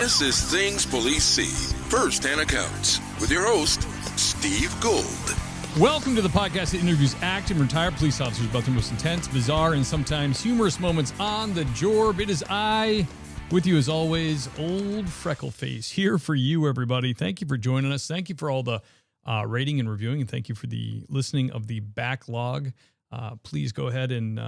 This is Things Police See, First-Hand Accounts, with your host, Steve Gould. Welcome to the podcast that interviews active and retired police officers about their most intense, bizarre, and sometimes humorous moments on the job. It is I, with you as always, Old Freckleface, here for you, everybody. Thank you for joining us. Thank you for all the rating and reviewing, and thank you for the listening of the backlog. Please go ahead and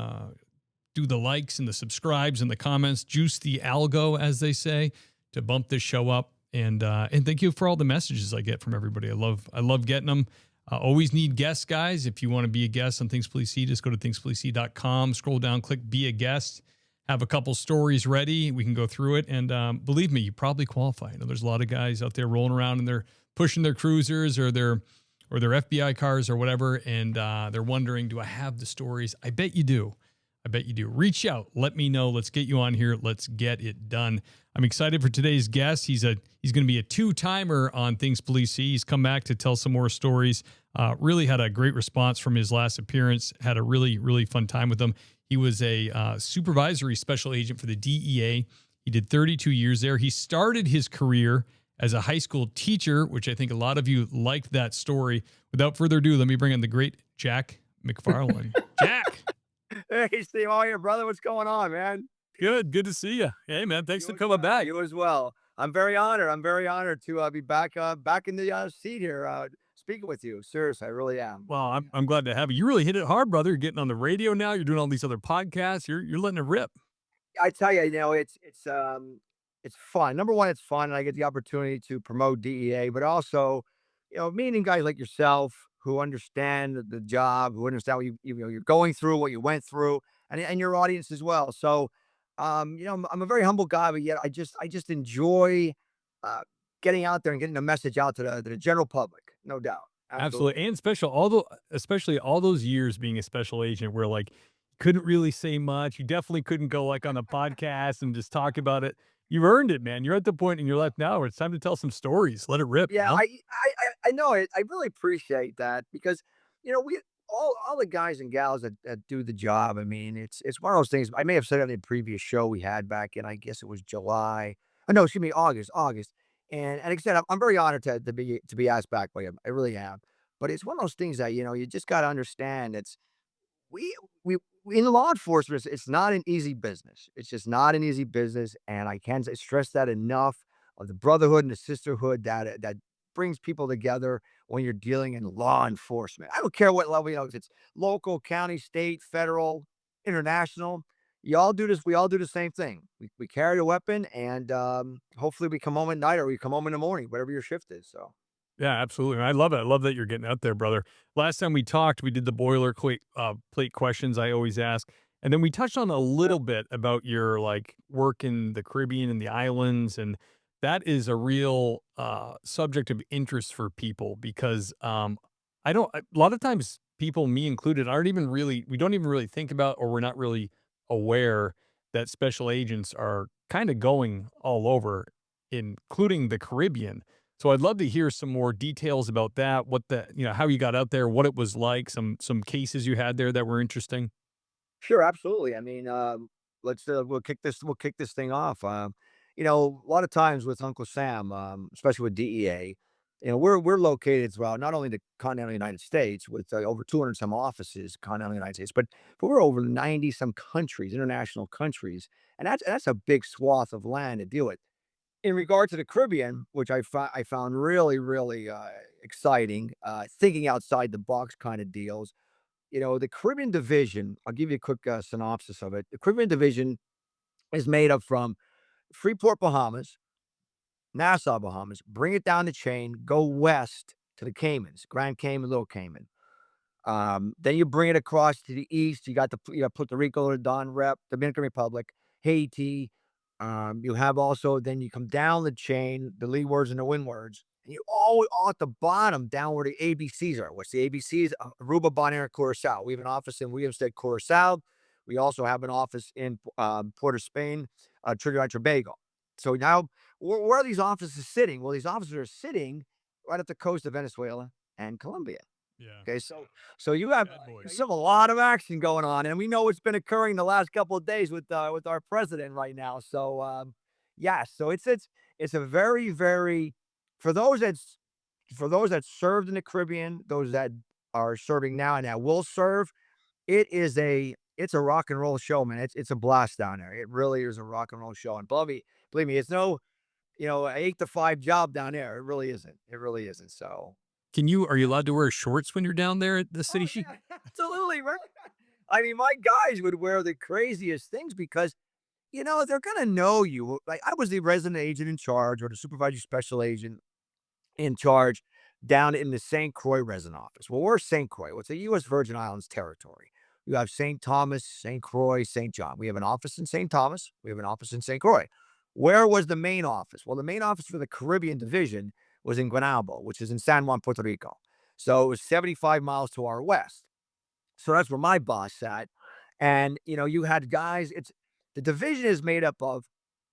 do the likes and the subscribes and the comments. Juice the algo, as they say, to bump this show up. And thank you for all the messages I get from everybody. I love getting them. Always need guests, guys. If you want to be a guest on Things Police See, just go to thingspolicesee.com, scroll down, click Be a Guest. Have a couple stories ready. We can go through it. And believe me, you probably qualify. I know there's a lot of guys out there rolling around and they're pushing their cruisers or their FBI cars or whatever, and they're wondering, do I have the stories? I bet you do. Reach out. Let me know. Let's get you on here. Let's get it done. I'm excited for today's guest. He's going to be a two-timer on Things Police See. He's come back to tell some more stories. Really had a great response from his last appearance. Had a really, really fun time with him. He was a supervisory special agent for the DEA. He did 32 years there. He started his career as a high school teacher, which I think a lot of you liked that story. Without further ado, let me bring in the great Jack McFarland. Jack! Hey, Steve, how are you, brother? What's going on, man? Good to see you. Hey, man, thanks for coming back. You as well. I'm very honored. I'm very honored to be back in the seat here, speaking with you. Seriously, I really am. Well, I'm glad to have you. You really hit it hard, brother. You're getting on the radio now. You're doing all these other podcasts. You're letting it rip. I tell you, it's fun. Number one, it's fun, and I get the opportunity to promote DEA, but also, meeting guys like yourself who understand the job, who understand what you're going through, what you went through, and your audience as well. So, I'm a very humble guy, but yet I just enjoy getting out there and getting the message out to the general public, no doubt. Absolutely. And especially all those years being a special agent where like couldn't really say much. You definitely couldn't go like on a podcast and just talk about it. You've earned it, man. You're at the point in your life now where it's time to tell some stories. Let it rip. Yeah, you know? I know it. I really appreciate that because, we all the guys and gals that do the job. I mean, it's one of those things. I may have said it in the previous show we had back in, I guess it was July. Oh, no, excuse me, August. And like I said, I'm very honored to be asked back by him. I really am. But it's one of those things that, you just got to understand. We in law enforcement, it's not an easy business. It's just not an easy business, and I can't stress that enough. Of the brotherhood and the sisterhood that brings people together when you're dealing in law enforcement. I don't care what level, if it's local, county, state, federal, international. You all do this. We all do the same thing. We carry a weapon, and hopefully we come home at night or we come home in the morning, whatever your shift is. So. Yeah, absolutely. I love it. I love that you're getting out there, brother. Last time we talked, we did the boilerplate plate questions I always ask. And then we touched on a little bit about your like work in the Caribbean and the islands. And that is a real subject of interest for people because a lot of times people, me included, we don't even really think about, or we're not really aware that special agents are kind of going all over, including the Caribbean. So I'd love to hear some more details about that, how you got out there, what it was like, some cases you had there that were interesting. Sure, absolutely. I mean, we'll kick this thing off. A lot of times with Uncle Sam, especially with DEA, we're located throughout not only the continental United States with over 200 some offices, continental United States, but we're over 90 some countries, international countries, and that's a big swath of land to deal with. In regard to the Caribbean, which I found really, really exciting, thinking outside the box kind of deals. The Caribbean division, I'll give you a quick synopsis of it. The Caribbean division is made up from Freeport, Bahamas, Nassau, Bahamas, bring it down the chain, go west to the Caymans, Grand Cayman, Little Cayman. Then you bring it across to the east. You got Puerto Rico, Dominican Republic, Haiti. You have also, then you come down the chain, the leewards and the windwards, and you all at the bottom down where the ABCs are. What's the ABCs? Aruba, Bonaire, and Curacao. We have an office in Williamstead, Curacao. We also have an office in Port of Spain, Trinidad and Tobago. So now, where are these offices sitting? Well, these offices are sitting right up the coast of Venezuela and Colombia. Yeah. Okay, so you have a lot of action going on, and we know it's been occurring the last couple of days with our president right now. So, yeah, so it's It's a very, very for those that's for those that served in the Caribbean, those that are serving now and that will serve, it's a rock and roll show, man. It's a blast down there. It really is a rock and roll show. And believe me, it's no, 8 to 5 job down there. It really isn't. It really isn't. So Are you allowed to wear shorts when you're down there at the oh city sheet? yeah, absolutely, right. I mean, my guys would wear the craziest things because they're gonna know you. Like I was the resident agent in charge or the supervisory special agent in charge down in the St. Croix resident office. Well, we're St. Croix. Well, it's a U.S. Virgin Islands territory. You have St. Thomas, St. Croix, St. John. We have an office in St. Thomas. We have an office in St. Croix. Where was the main office? Well, the main office for the Caribbean division was in Guanabo, which is in San Juan, Puerto Rico. So it was 75 miles to our west. So that's where my boss sat. And, you had guys, the division is made up of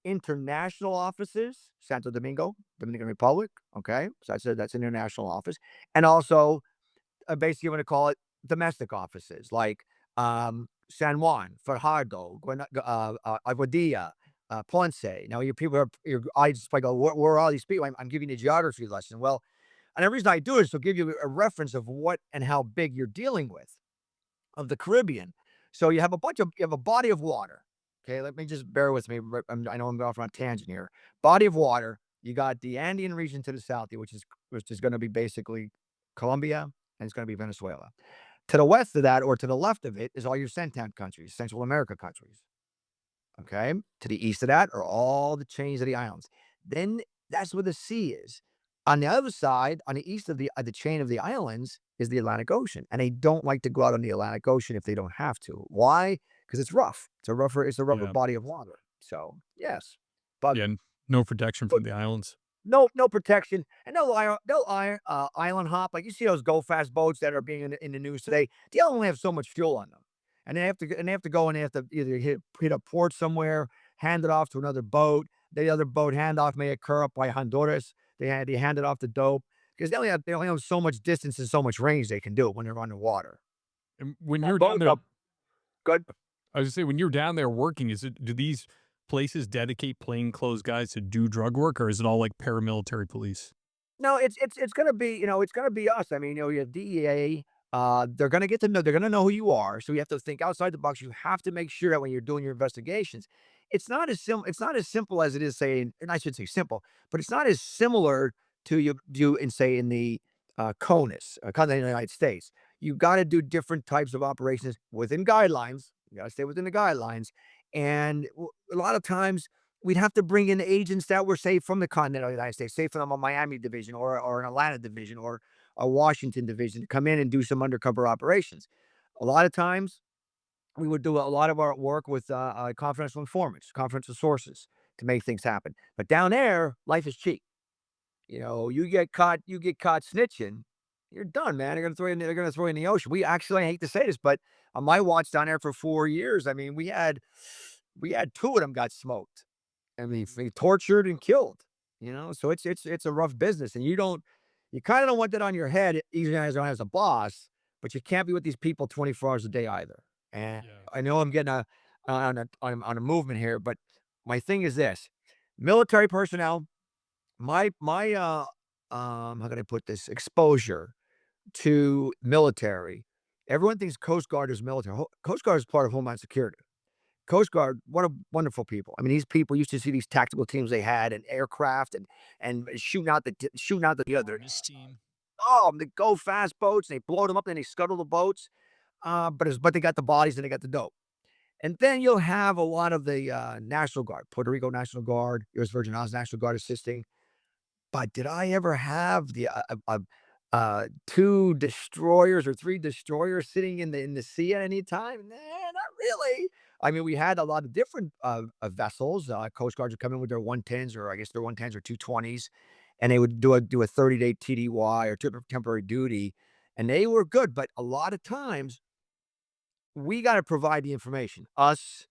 international offices, Santo Domingo, Dominican Republic. Okay. So that's an international office. And also, basically, I'm going to call it domestic offices like San Juan, Fajardo, Aguadilla, Ponce. Now, your people are, your eyes just like, go, where are all these people? I'm giving you a geography lesson. Well, and the reason I do is to give you a reference of what and how big you're dealing with of the Caribbean. So you have a body of water. Okay, let me just bear with me. I know I'm off on a tangent here. Body of water. You got the Andean region to the south, which is going to be basically Colombia, and it's going to be Venezuela. To the west of that, or to the left of it, is all your Central countries, Central America countries. Okay. To the east of that are all the chains of the islands. Then that's where the sea is. On the other side, on the east of the chain of the islands, is the Atlantic Ocean, and they don't like to go out on the Atlantic Ocean if they don't have to. Why? Because it's rough. It's a rougher Yeah. body of water. So yes, but Yeah. No protection but from the islands. no protection and no island hop. Like you see those go fast boats that are being in the news today. They only have so much fuel on them, and they have to go and they have to either hit a port somewhere, hand it off to another boat. The other boat handoff may occur up by Honduras. They hand it off to dope because they only have so much distance and so much range they can do when they're underwater. And when That you're down boat, there, good. I was gonna say, when you're down there working, do these places dedicate plainclothes guys to do drug work, or is it all like paramilitary police? No, it's gonna be, it's gonna be us. I mean, you have DEA. They're gonna know who you are. So you have to think outside the box. You have to make sure that when you're doing your investigations, it's not as simple as it is saying, and I should say simple, but it's not as similar to you do in say in the CONUS, continental United States. You got to do different types of operations within guidelines. You got to stay within the guidelines, and a lot of times we'd have to bring in agents that were, say, from the continental United States, say from a Miami division or an Atlanta division or a Washington division to come in and do some undercover operations. A lot of times, we would do a lot of our work with confidential informants, confidential sources to make things happen. But down there, life is cheap. You get caught snitching, you're done, man. They're gonna throw you in the ocean. I hate to say this, but on my watch down there for 4 years, I mean, we had two of them got smoked. I mean, tortured and killed. So it's a rough business, and you kind of don't want that on your head, even as a boss. But you can't be with these people 24 hours a day either. And Yeah. I know I'm getting on a movement here, but my thing is this: military personnel. How can I put this? Exposure to military. Everyone thinks Coast Guard is military. Coast Guard is part of Homeland Security. Coast Guard, what a wonderful people. I mean, these people used to see these tactical teams they had and aircraft and shooting out the other. This team. Oh, they go fast boats and they blow them up and they scuttle the boats. But they got the bodies and they got the dope. And then you'll have a lot of the National Guard, Puerto Rico National Guard, U.S. Virgin Islands National Guard assisting. But did I ever have two destroyers or three destroyers sitting in the sea at any time? Nah, not really. I mean, we had a lot of different vessels. Coast Guards would come in with their 110s, or I guess their 110s or 220s, and they would do a 30-day TDY or temporary duty, and they were good. But a lot of times, we got to provide the information. Us,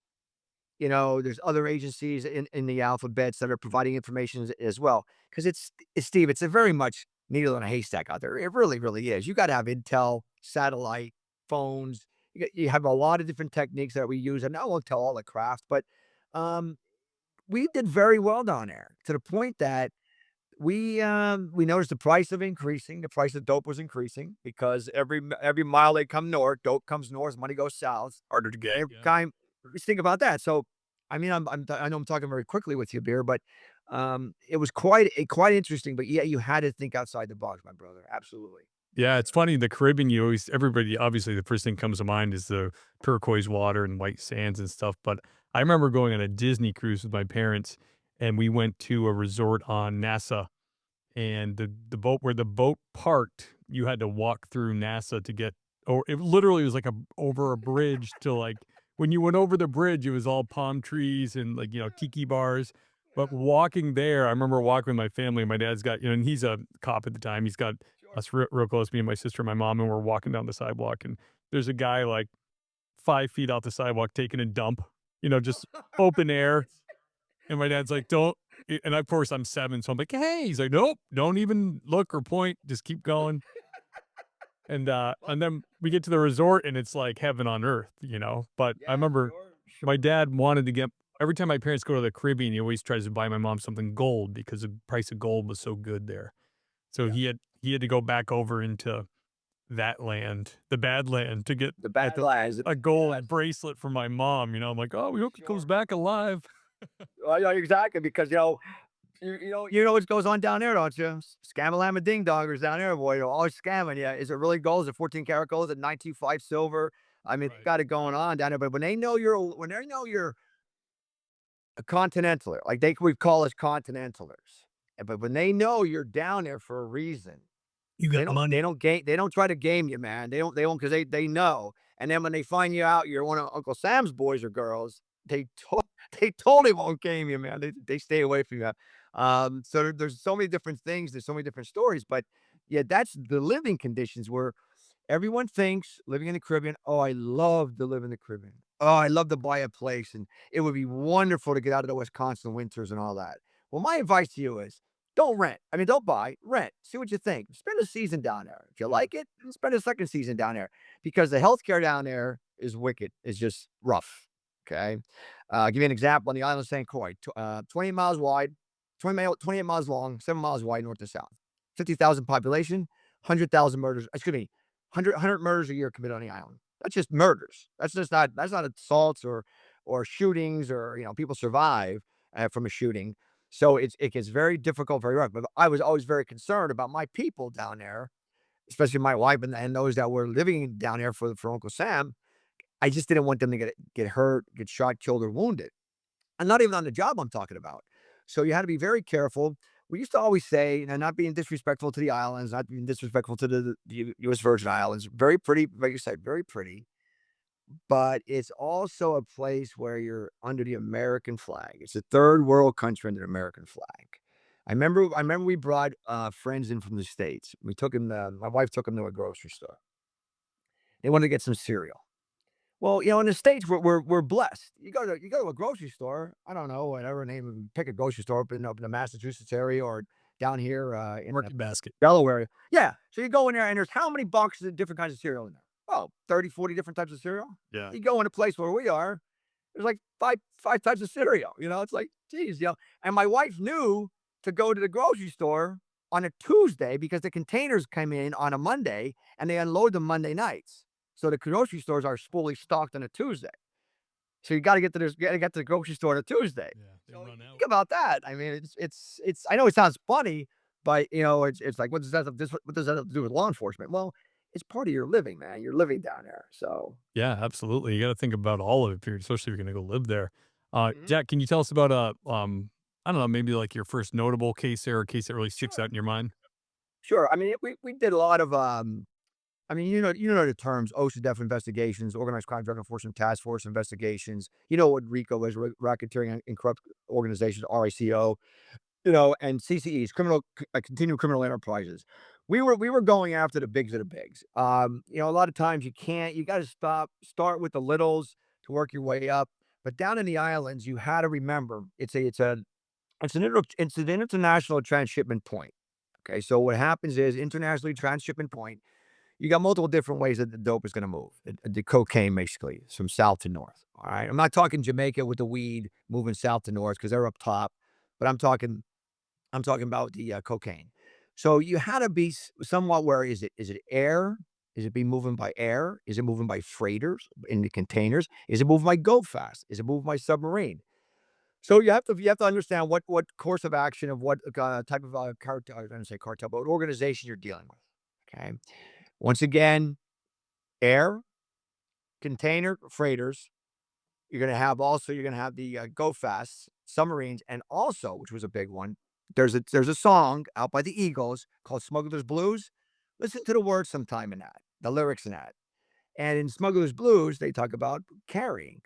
there's other agencies in the alphabets that are providing information as well. Because it's Steve, it's a very much needle in a haystack out there. It really, really is. You got to have intel, satellite, phones. You have a lot of different techniques that we use, and I won't tell all the craft, but um, we did very well down there to the point that we noticed the price of dope was increasing because every mile they come north, dope comes north, money goes south. Harder to get. Every Yeah. time, just think about that. So, I mean, I know I'm talking very quickly with you, beer, but it was quite interesting. But yeah, you had to think outside the box, my brother. Absolutely. Yeah, it's funny, the Caribbean, you always everybody obviously, the first thing comes to mind is the turquoise water and white sands and stuff, but I remember going on a Disney cruise with my parents, and we went to a resort on Nassau, and the boat where the boat parked, you had to walk through NASA to get or it literally was like a over a bridge to, like when you went over the bridge, it was all palm trees and, like, tiki bars, but walking there, I remember walking with my family, my dad's got and he's a cop at the time, he's got us real close, me and my sister and my mom, and we're walking down the sidewalk, and there's a guy, like, 5 feet off the sidewalk taking a dump, just open air, and my dad's like, "Don't," and of course, I'm 7, so I'm like, "Hey." He's like, "Nope, don't even look or point, just keep going." And then we get to the resort, and it's like heaven on earth. But I remember my dad wanted to get every time my parents go to the Caribbean, he always tries to buy my mom something gold because the price of gold was so good there. So Yeah. he had to go back over into that land, the bad land, to get The bad lies. a gold bracelet for my mom. I'm like, "Oh, we hope he comes Sure. back alive." Well, yeah, exactly, because you know what goes on down there, don't you? Scamalama ding dongers down there, boy. They're always scamming you. Is it really gold? Is it 14 karat gold? Is it 925 silver? I mean, they Right. got it going on down there. But when they know you're a continentaler, like we call us continentalers. But when they know you're down there for a reason, You they got don't they money. don't game they don't try to game you, man. They won't because they know. And then when they find you out you're one of Uncle Sam's boys or girls, they totally won't game you, man. They stay away from you. So there's so many different things, there's so many different stories, but yeah, that's the living conditions where everyone thinks living in the Caribbean, "Oh, I love to live in the Caribbean. Oh, I love to buy a place, and it would be wonderful to get out of the Wisconsin winters and all that." Well, my advice to you is don't rent. I mean, don't buy, rent. See what you think. Spend a season down there. If you Yeah. like it, spend a second season down there because the healthcare down there is wicked. It's just rough. Okay. Give you an example on the island of St. Croix, 28 miles wide, 28 miles long, 7 miles wide, north to south. 50,000 population, 100,000 murders. Excuse me, 100 murders a year committed on the island. That's just murders. That's not assaults or shootings or people survive from a shooting. So it gets very difficult, very rough. But I was always very concerned about my people down there, especially my wife and those that were living down there for Uncle Sam. I just didn't want them to get hurt, get shot, killed, or wounded. And not even on the job I'm talking about. So you had to be very careful. We used to always say, not being disrespectful to the islands, not being disrespectful to the U.S. Virgin Islands. Very pretty, like you said, very pretty. But it's also a place where you're under the American flag. It's a third world country under the American flag. I remember we brought friends in from the States. We took him. My wife took him to a grocery store. They wanted to get some cereal. Well, in the States, we're blessed. You go to a grocery store, I don't know, whatever name, pick a grocery store up in the Massachusetts area or down here, in the Market basket. Delaware. Yeah, so you go in there and there's how many boxes of different kinds of cereal in there? Oh, 30, 40 different types of cereal? Yeah. You go in a place where we are, there's like five types of cereal, it's like, geez, and my wife knew to go to the grocery store on a Tuesday because the containers come in on a Monday and they unload them Monday nights. So the grocery stores are fully stocked on a Tuesday. So you got to get to the grocery store on a Tuesday. Yeah, they So run think out. about that. I mean, it's. I know it sounds funny, but it's like, what does that have to do with law enforcement? Well, it's part of your living, man. You're living down there, so. Yeah, absolutely. You gotta think about all of it, if you're especially if you're gonna go live there. Mhm. Jack, can you tell us about, I don't know, maybe, like, your first notable case there, or a case that really sticks Sure, out in your mind? sure. I mean, we did a lot of I mean, you know the terms: OSHA def investigations, organized crime drug enforcement task force investigations. You know what RICO is: racketeering and corrupt organizations, RICO. And CCEs, continual criminal enterprises. We were going after the bigs of the bigs. A lot of times you got to start with the littles to work your way up. But down in the islands, you had to remember it's an international transshipment point. Okay, so what happens is internationally transshipment point. you got multiple different ways that the dope is going to move. The cocaine, basically, from south to north. All right. I'm not talking Jamaica with the weed moving south to north because they're up top, but I'm talking about the cocaine. So you had to be somewhat wary. Is it air? Is it being moving by air? Is it moving by freighters in the containers? Is it moving by go fast? Is it moving by submarine? So you have to understand what course of action of what type of cartel. I was going to say cartel, but what organization you're dealing with. Okay. Once again, air, container, freighters. You're gonna have the go fast submarines, and also, which was a big one. There's a song out by the Eagles called "Smugglers Blues." Listen to the words sometime in that, the lyrics in that. And in Smugglers Blues, they talk about carrying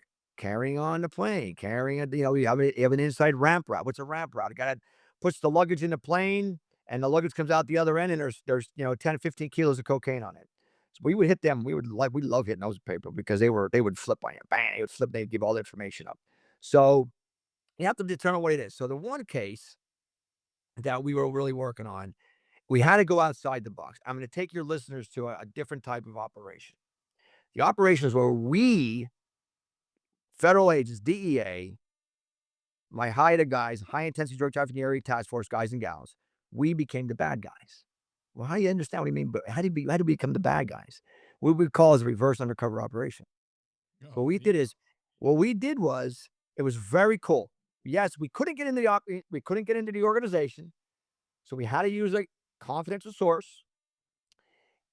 on the plane, carrying it. You have an inside ramp route. What's a ramp route? A guy that puts the luggage in the plane, and the luggage comes out the other end, and there's 10 to 15 kilos of cocaine on it. So we would hit them. We love hitting those people because they would flip on you. Bang, they would flip. They'd give all the information up. So you have to determine what it is. So the one case that we were really working on, we had to go outside the box. I'm going to take your listeners to a different type of operation. The operation is where we, federal agents, DEA, my HIDTA guys, high intensity drug trafficking area task force guys and gals, we became the bad guys. Well, how do you understand what you mean? But how do we become the bad guys? What we call is a reverse undercover operation. Oh, What we did is, what we did was, it was very cool. Yes, we couldn't get into we couldn't get into the organization, so we had to use a confidential source,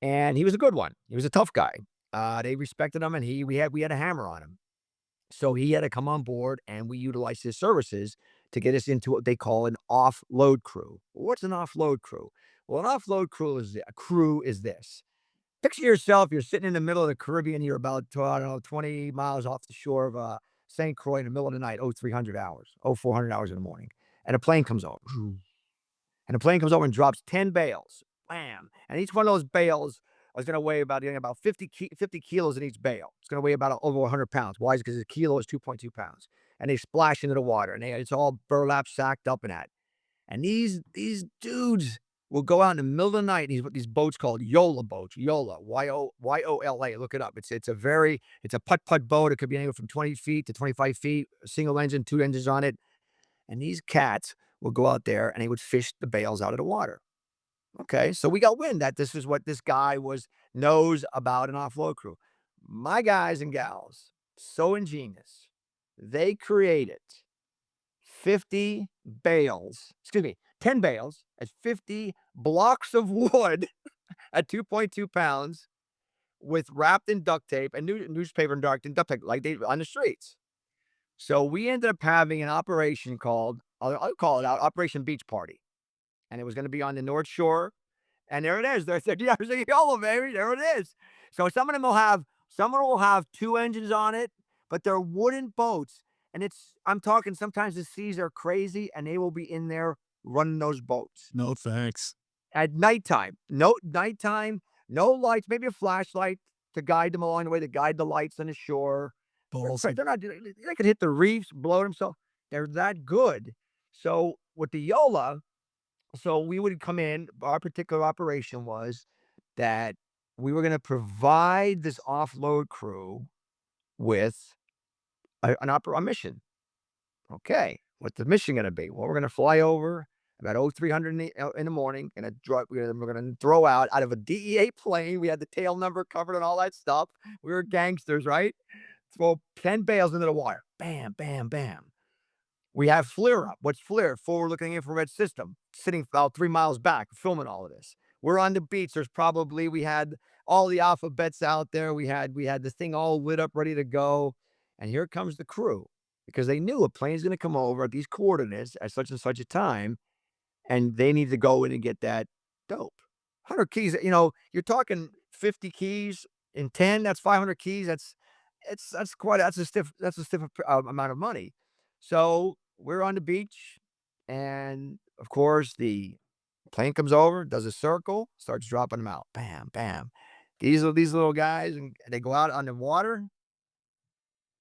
and he was a good one. He was a tough guy. They respected him, and we had a hammer on him. So he had to come on board, and we utilized his services to get us into what they call an offload crew. What's an offload crew? Well, an offload crew is this. Picture yourself, you're sitting in the middle of the Caribbean, you're about, I don't know, 20 miles off the shore of St. Croix in the middle of the night, 300 hours, 400 hours in the morning. And a plane comes over. And the plane comes over and drops 10 bales. Bam. And each one of those bales is going to weigh about 50 kilos in each bale. It's going to weigh about over 100 pounds. Why? Because a kilo is 2.2 pounds. And they splash into the water, and it's all burlap sacked up in that. And these dudes will go out in the middle of the night. These boats called Yola boats. Yola, Yola. Look it up. It's a putt boat. It could be anywhere from 20 feet to 25 feet. A single engine, 2 engines on it. And these cats will go out there and they would fish the bales out of the water. Okay, so we got wind that this is what this guy knows about an offload crew. My guys and gals, so ingenious, they created 50 bales, 10 bales at 50 blocks of wood at 2.2 pounds with wrapped in duct tape and newspaper and duct tape like they on the streets. So we ended up having an operation called, I'll call it out, Operation Beach Party. And it was going to be on the North Shore. And there it is. There's a yellow, baby. There it is. So some will have 2 engines on it, but they're wooden boats. And I'm talking, sometimes the seas are crazy and they will be in there running those boats. No thanks. At nighttime, no lights, maybe a flashlight to guide them along the way, to guide the lights on the shore. Ballsy. They could hit the reefs, blow themselves. They're that good. So with the Yola, so we would come in, our particular operation was that we were going to provide this offload crew with a mission. Okay, what's the mission going to be? Well, we're going to fly over about 300 in the morning, and we're going to throw out of a DEA plane. We had the tail number covered and all that stuff. We were gangsters, right? Throw 10 bales into the water. Bam, bam, bam. We have FLIR up. What's FLIR? Forward-looking infrared system. Sitting about 3 miles back, filming all of this. We're on the beach. We had all the alphabets out there. We had this thing all lit up, ready to go. And here comes the crew, because they knew a plane's going to come over at these coordinates at such and such a time, and they need to go in and get that dope. 100 keys. You're talking 50 keys in 10. That's 500 keys. That's a stiff amount of money. So we're on the beach, and of course the plane comes over, does a circle, starts dropping them out. Bam, bam. These little guys, and they go out on the water.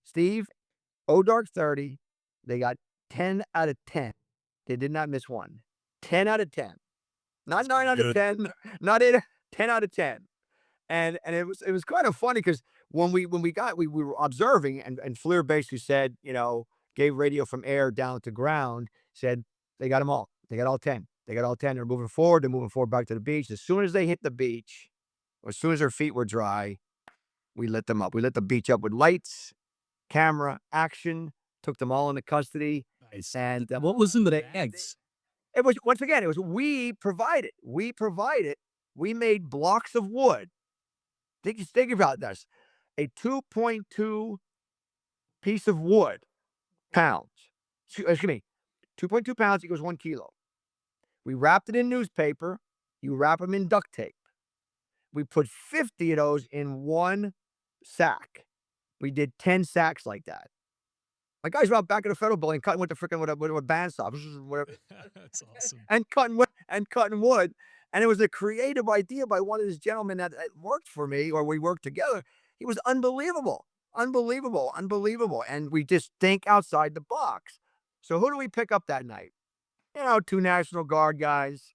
Steve, dark 30, they got 10 out of 10. They did not miss one. 10 out of 10. Not 9 out of 10, not 8, 10 out of 10. And it was kind of funny because we were observing, and Fleer basically said, gave radio from air down to ground, said they got them all. They got all 10. They got all 10. They're moving forward. They're moving forward back to the beach. As soon as they hit the beach, or as soon as their feet were dry, we lit them up. We lit the beach up with lights, camera, action, took them all into custody. Nice. And What was in the bags? it was, once again, it was, we provided. We provided. We made blocks of wood. Think about this. A 2.2 piece of wood, pounds. Excuse me, 2.2 pounds equals 1 kilo. We wrapped it in newspaper. You wrap them in duct tape. We put 50 of those in one sack. We did 10 sacks like that. My guys were out back in the federal building cutting with the freaking with a bandsaw, That's awesome. and cutting wood. And it was a creative idea by one of these gentlemen that worked for me, or we worked together. He was unbelievable, unbelievable, unbelievable. And we just think outside the box. So who do we pick up that night? 2 National Guard guys,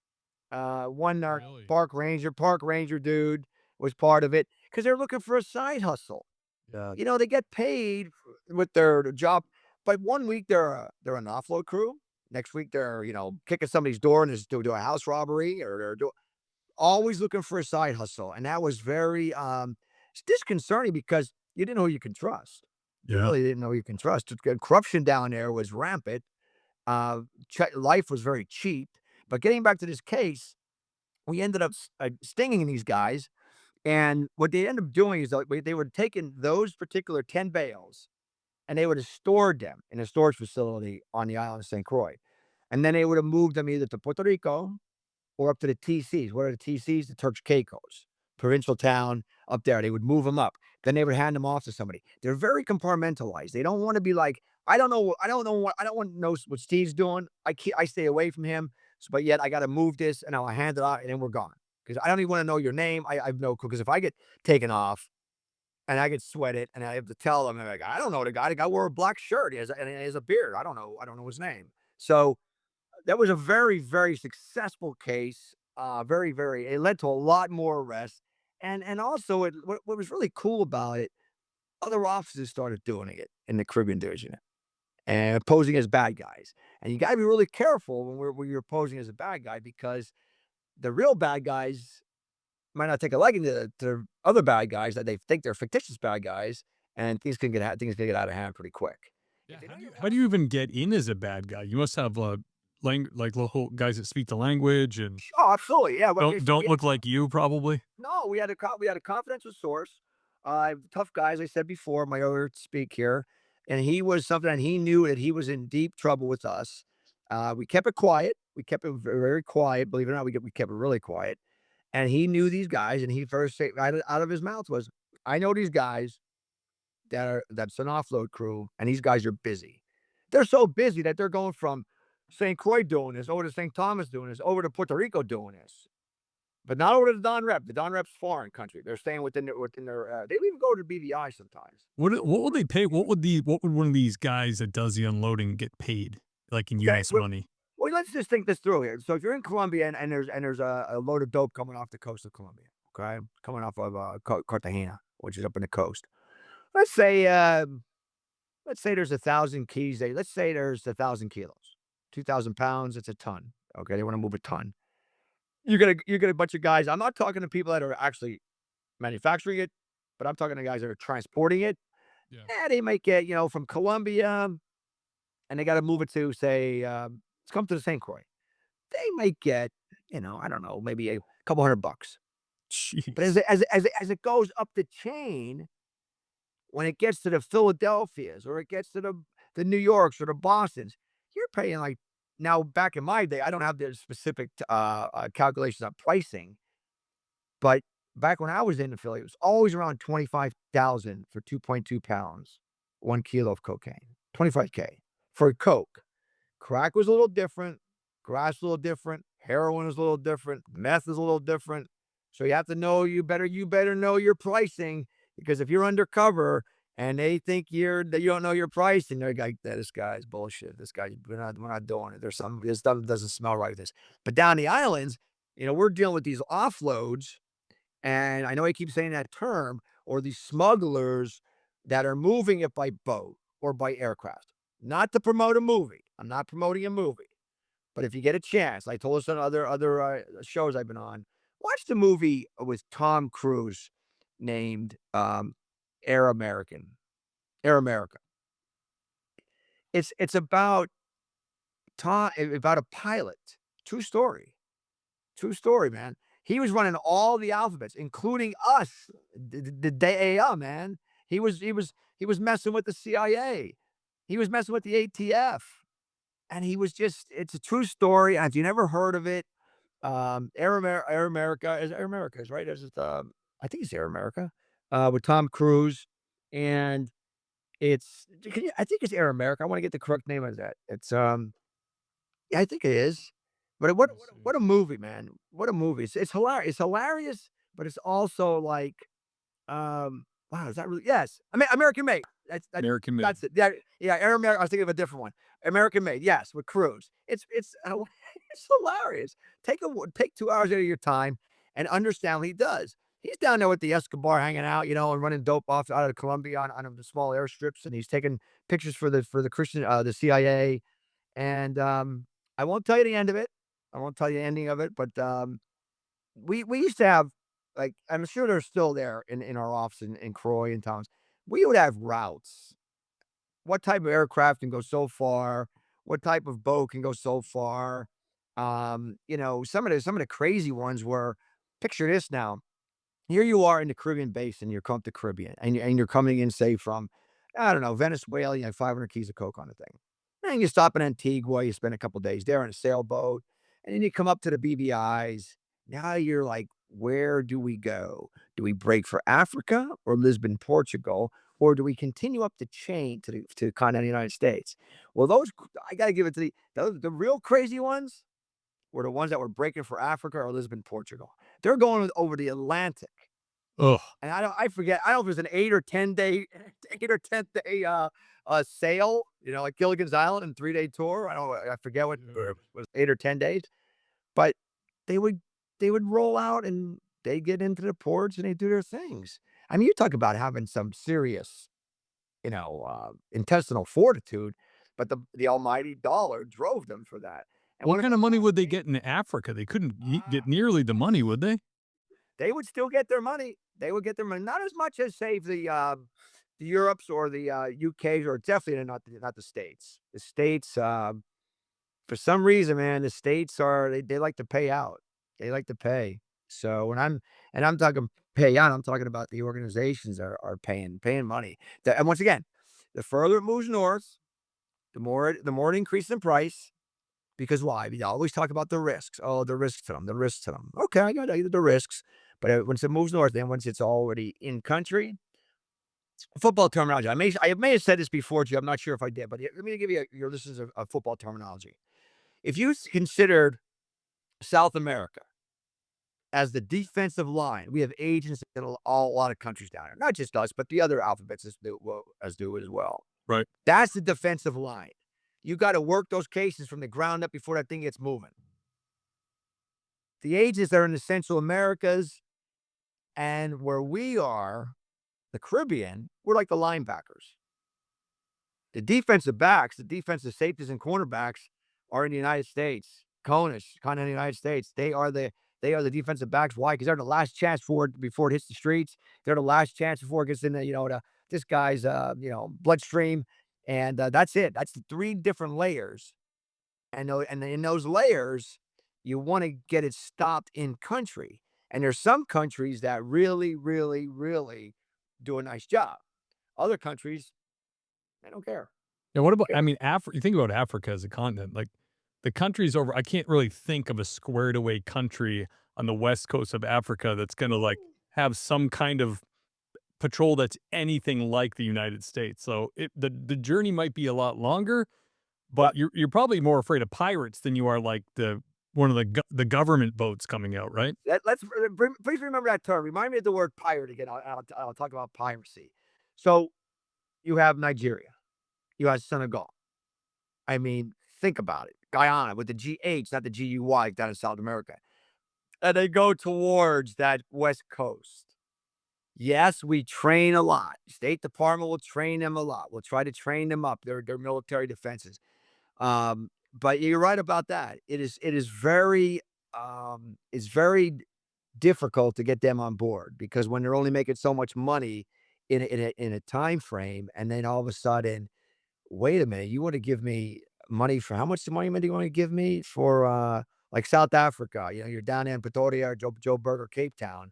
one Really? park ranger dude was part of it because they're looking for a side hustle. Yeah. They get paid with their job, but one week they're an offload crew. Next week they're kicking somebody's door and do a house robbery, or always looking for a side hustle, and that was very it's disconcerting because you didn't know who you can trust. You Yeah. really didn't know who you can trust. Corruption down there was rampant. Life was very cheap. But getting back to this case, we ended up stinging these guys. And what they ended up doing is they would have taken those particular 10 bales and they would have stored them in a storage facility on the island of St. Croix. And then they would have moved them either to Puerto Rico or up to the TCs. What are the TCs? The Turks Caicos, provincial town up there. They would move them up. Then they would hand them off to somebody. They're very compartmentalized. They don't want to be like, I don't know. I don't want to know what Steve's doing. I stay away from him. But yet I got to move this and I'll hand it out and then we're gone. Because I don't even want to know your name. I have no clue. Because if I get taken off and I get sweated and I have to tell them, like, I don't know the guy. The guy wore a black shirt. And he has a beard. I don't know. I don't know his name. So that was a very, very successful case. Very, very. It led to a lot more arrests. And also, what was really cool about it, other officers started doing it in the Caribbean division and posing as bad guys. And you got to be really careful when you're posing as a bad guy because the real bad guys might not take a liking to other bad guys that they think they're fictitious bad guys, and things can get out of hand pretty quick. Yeah, How do you even get in as a bad guy? You must have like local guys that speak the language and Oh, absolutely, yeah. Well, don't look like you, probably. no, we had a confidential source, tough guy, as I said before, my other speak here, and he was something that he knew that he was in deep trouble with us. We kept it quiet. We kept it very, very quiet. Believe it or not, we kept it really quiet. And he knew these guys, and he first said out of his mouth was, "I know these guys that's an offload crew, and these guys are busy. They're so busy that they're going from St. Croix doing this over to St. Thomas doing this over to Puerto Rico doing this." But not over to the Don Rep. The Don Rep's foreign country. They're staying within their. They even go to BVI sometimes. What would they pay? What would one of these guys that does the unloading get paid, like in Okay, U.S. money? well, let's just think this through here. So if you're in Colombia and there's a load of dope coming off the coast of Colombia, okay, coming off of Cartagena, which is up in the coast. Let's say there's 1,000 keys. Let's say there's 1,000 kilos, 2,000 pounds. It's a ton. Okay, they want to move a ton. You get a bunch of guys. I'm not talking to people that are actually manufacturing it, but I'm talking to guys that are transporting it. Yeah. Yeah, they might get, from Colombia and they got to move it to, say, let's come to the St. Croix. They might get, I don't know, maybe a couple $100. But Jeez. as it goes up the chain, when it gets to the Philadelphias or it gets to the New Yorks or the Bostons, you're paying like, now back in my day, I don't have the specific calculations on pricing, but back when I was in the Philly, it was always around 25,000 for 2.2 pounds, 1 kilo of cocaine, 25K for coke. Crack was a little different, grass was a little different, heroin is a little different, meth is a little different. So you have to know, you better know your pricing, because if you're undercover and they think that you don't know your pricing, they're like, this guy's bullshit. We're not doing it. This stuff doesn't smell right with this. But down the islands, we're dealing with these offloads, And I know I keep saying that term, or these smugglers that are moving it by boat or by aircraft. Not to promote a movie. I'm not promoting a movie. But if you get a chance, I told us on other shows I've been on, watch the movie with Tom Cruise named Air American, Air America. It's about about a pilot. True story. True story, man. He was running all the alphabets, including us, the DEA, man. He was messing with the CIA. He was messing with the ATF. And he was just it's a true story. And if you never heard of it, Air America is Air America, is right? Is it I think it's Air America, with Tom Cruise. And I think it's Air America. I want to get the correct name of that. It's yeah, I think it is. But Let me see. what a movie, man. What a movie. It's hilarious. It's hilarious, but it's also like, wow, is that really yes. I mean, American Made. American Made. That's it. Yeah, yeah, Air America. I was thinking of a different one. American Made, yes, with Cruise. It's hilarious. Take 2 hours out of your time and understand what he does. He's down there with the Escobar hanging out, and running dope off out of Colombia on the small airstrips, and he's taking pictures for the Christian the CIA. And, I won't tell you the end of it. I won't tell you the ending of it, but, we used to have, like, I'm sure they're still there in our office in Croix and Towns. We would have routes. What type of aircraft can go so far? What type of boat can go so far? Some of the crazy ones were picture this now. Here you are in the Caribbean basin, you're come to Caribbean, and you're coming in, say, from, I don't know, Venezuela, you have 500 keys of coke on the thing. And you stop in Antigua, you spend a couple days there on a sailboat, and then you come up to the BVI's. Now you're like, where do we go? Do we break for Africa or Lisbon, Portugal, or do we continue up the chain to continental United States? Well, I got to give it to the real crazy ones were the ones that were breaking for Africa or Lisbon, Portugal. They're going over the Atlantic. Ugh. And I forget, I don't know if it was an 8 or 10 day, 8 or 10 day, sail, like Gilligan's Island and 3 day tour. I forget what Yeah. was 8 or 10 days, but they would, they would roll out and they get into the ports and they do their things. I mean, you talk about having some serious, intestinal fortitude, but the almighty dollar drove them for that. And What one of kind of money would they get in Africa? They couldn't get nearly the money, would they? they would still get their money. They would get their money, not as much as say the Europes or the UKs, or definitely not the States. The States, for some reason, man, the States they like to pay out. They like to pay. So I'm talking pay out, I'm talking about the organizations are paying money. And once again, the further it moves north, the more it increases in price. Because why? We always talk about the risks. Oh, the risks to them, the risks to them. Okay, I got the risks. But once it moves north, then once it's already in country, football terminology. I may have said this before to you. I'm not sure if I did, but let me give you your listeners a football terminology. If you considered South America as the defensive line, we have agents in a lot of countries down there, not just us, but the other alphabets as do as well. Right. That's the defensive line. You got to work those cases from the ground up before that thing gets moving. The agents that are in the Central Americas and where we are, the Caribbean, we're like the linebackers. The defensive backs, the defensive safeties and cornerbacks are in the United States. Conish, continental United States. They are the defensive backs. Why? Because they're the last chance for it before it hits the streets. They're the last chance before it gets in this guy's bloodstream. And that's it. That's the three different layers. And in those layers, you want to get it stopped in country. And there's some countries that really, really, really do a nice job. Other countries, they don't care. Yeah, what about I mean, you think about Africa as a continent, like, the countries over I can't really think of a squared away country on the west coast of Africa that's gonna, like, have some kind of patrol that's anything like the United States, so the journey might be a lot longer, But but you're probably more afraid of pirates than you are, like, one of the government boats coming out, right? please remember that term. Remind me of the word pirate again. I'll talk about piracy. So you have Nigeria, you have Senegal. I mean, think about it. Guyana with the GH, not the GUY, down in South America. and they go towards that West Coast. Yes, we train a lot. State Department will train them a lot. We'll try to train them up, their military defenses. But you're right about that. It is very, it's very difficult to get them on board because when they're only making so much money in a time frame, and then all of a sudden, wait a minute, you want to give me money for how much money do you want to give me for like South Africa? You're down in Pretoria, Joburg, or Cape Town,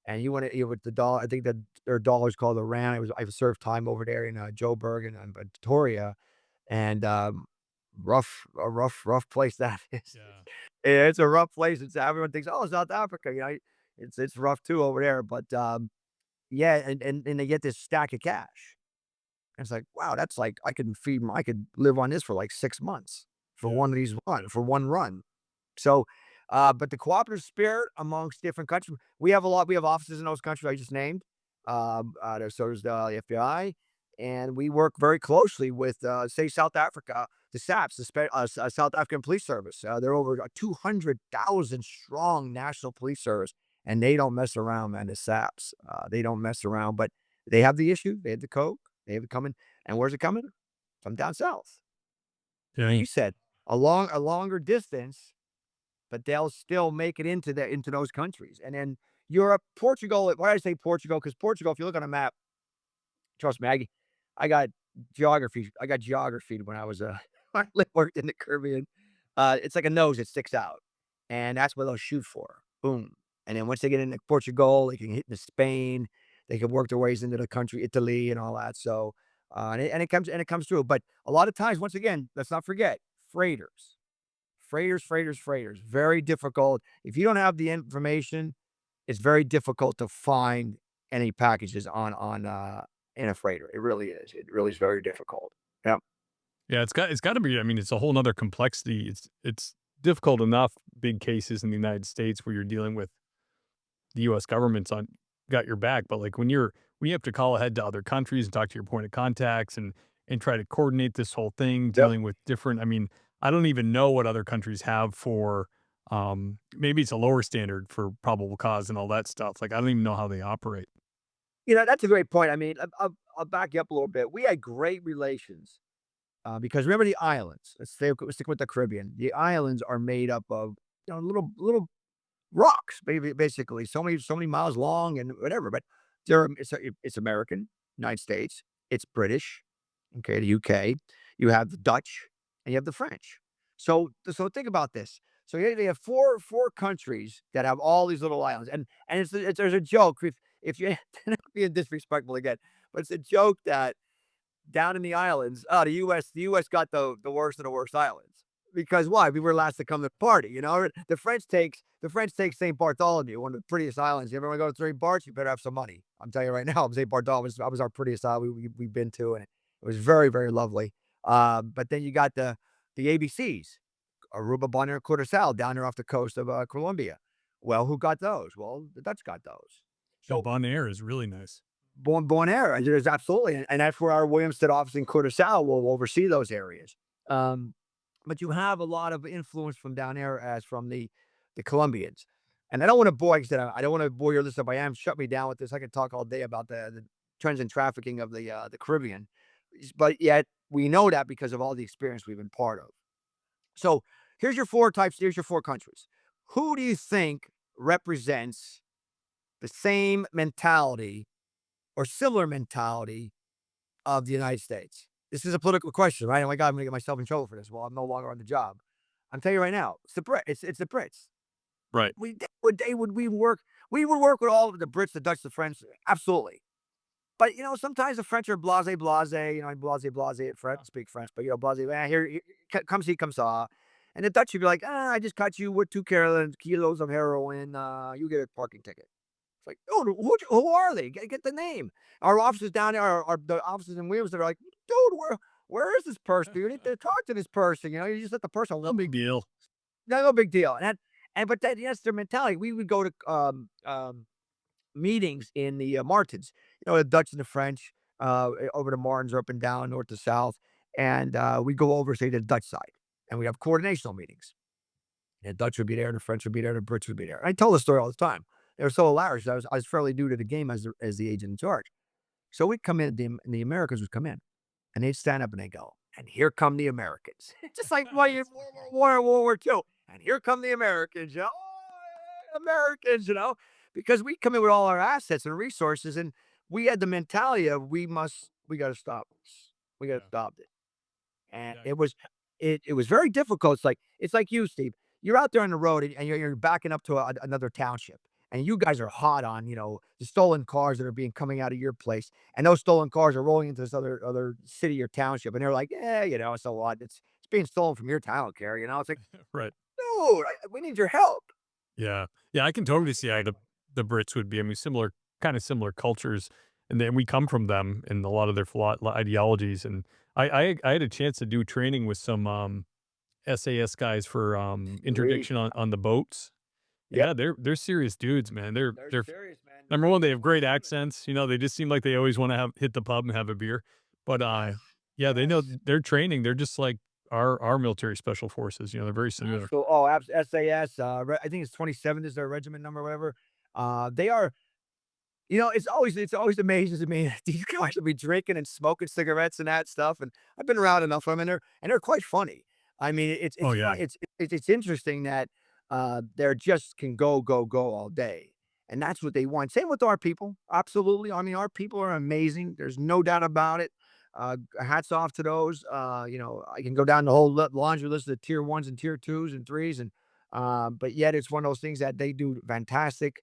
and you want to with the dollar. I think that their dollar's called the rand. I've served time over there in Joburg and Pretoria, and rough place that is. Yeah. Yeah, it's a rough place. It's everyone thinks, oh, South Africa, it's rough too over there. But yeah, and they get this stack of cash. And it's like, wow, that's like I could live on this for like 6 months for Yeah. one of these for one run. So, but the cooperative spirit amongst different countries, we have offices in those countries I just named. So there's the FBI, and we work very closely with, say, South Africa, the SAPS, South African Police Service. They're over a 200,000 strong national police service, and they don't mess around, man. The SAPS, they don't mess around, but they have the issue. They have the coke. They have it coming, and where's it coming? From down south. Yeah. You said a longer distance, but they'll still make it into those countries. And then Europe, Portugal. Why did I say Portugal? Because Portugal, if you look on a map, trust me, I got geography. I got geography when I was when I worked in the Caribbean. It's like a nose that sticks out, and that's what they'll shoot for. Boom. And then once they get into Portugal, they can hit into Spain. They can work their ways into the country, Italy, and all that. So, and it comes through. But a lot of times, once again, let's not forget freighters. Freighters. Very difficult. If you don't have the information, it's very difficult to find any packages in a freighter. It really is. It really is very difficult. Yeah. Yeah, it's got to be. I mean, it's a whole nother complexity. It's difficult enough big cases in the United States where you're dealing with the U.S. government's on got your back, but like when you have to call ahead to other countries and talk to your point of contacts and try to coordinate this whole thing, Yep. dealing with different. I mean, I don't even know what other countries have for. Maybe it's a lower standard for probable cause and all that stuff. Like I don't even know how they operate. That's a great point. I mean, I'll back you up a little bit. We had great relations because remember the islands. Let's stick with the Caribbean. The islands are made up of little rocks, basically, so many miles long and whatever. But it's American, United States. It's British, okay, the UK. You have the Dutch, and you have the French. So think about this. So they have four countries that have all these little islands, and there's a joke if you not being disrespectful again, but it's a joke that down in the islands, the U.S. got the worst of the worst islands. Because why? We were last to come to the party, The French take St. Bartholomew, one of the prettiest islands. You ever want to go to St. Barts? You better have some money. I'm telling you right now, St. Bartholomew was our prettiest island we've been to, and it was very, very lovely. But then you got the ABCs, Aruba, Bonaire, Curaçao, down there off the coast of Colombia. Well, who got those? Well, the Dutch got those. No, So Bon Air is really nice. Bonaire, and there's absolutely, and that's where our Williamstead office in Curaçao will oversee those areas. Um, but you have a lot of influence from down there as from the Colombians. And I don't want to bore, like I said, I don't want to bore your listener, but I am shut me down with this. I could talk all day about the trends in trafficking of the Caribbean, but yet we know that because of all the experience we've been part of. So here's your four types. Here's your four countries. Who do you think represents the same mentality or similar mentality of the United States? This is a political question, right? Oh my God, I'm going to get myself in trouble for this. Well, I'm no longer on the job. I'm telling you right now, it's the Brits. Right. We would work with all of the Brits, the Dutch, the French, absolutely. But sometimes the French are blase. Blase at French, speak French, but blase. Here, come see, come saw. And the Dutch would be like, I just caught you with 2 kilos of heroin. You get a parking ticket. It's like, dude, who are they? Get the name. Our offices down there, the offices in Williams, they're like, dude, where is this person? You need to talk to this person. You just let the person. No big deal. No big deal. But that's their mentality. We would go to meetings in the Martins, the Dutch and the French, over the Martins or up and down, north to south. And we go over, say, to the Dutch side, and we have coordinational meetings. The Dutch would be there, the French would be there, the Brits would be there. I tell the story all the time. They were so hilarious. I was fairly new to the game as the agent in charge. So we'd come in, the Americans would come in, and they'd stand up and they go, and here come the Americans. Just like World War II. And here come the Americans, Oh, Americans, because we come in with all our assets and resources, and we had the mentality of we got to stop this. We got to Yeah. stop it. And Yeah. it was very difficult. It's like you, Steve. You're out there on the road and you're backing up to another township, and you guys are hot on the stolen cars that are being coming out of your place, and those stolen cars are rolling into this other city or township, and they're like, yeah, so what? It's being stolen from your town. I don't care. It's like, Right. dude, we need your help. Yeah. Yeah, I can totally see how the Brits would be. I mean, kind of similar cultures, and then we come from them and a lot of their ideologies. And I had a chance to do training with some SAS guys for Sweet. interdiction on the boats. Yep. Yeah, they're serious dudes, man. They're They're serious, man. number one, they have great accents. They just seem like they always want to hit the pub and have a beer. But Yes. yeah, they know Yes. their training. They're just like our military special forces. They're very similar. So, oh, SAS. I think it's 27 is their regiment number, or whatever. They are. It's always amazing to me. These guys will be drinking and smoking cigarettes and that stuff, and I've been around enough of them, and they're quite funny. I mean, Oh it's yeah. fun it's interesting that, they're just can go all day, and that's what they want. Same with our people, absolutely. I mean, our people are amazing, there's no doubt about it. Hats off to those. I can go down the whole laundry list of tier 1s and tier 2s and 3s, but yet it's one of those things that they do fantastic.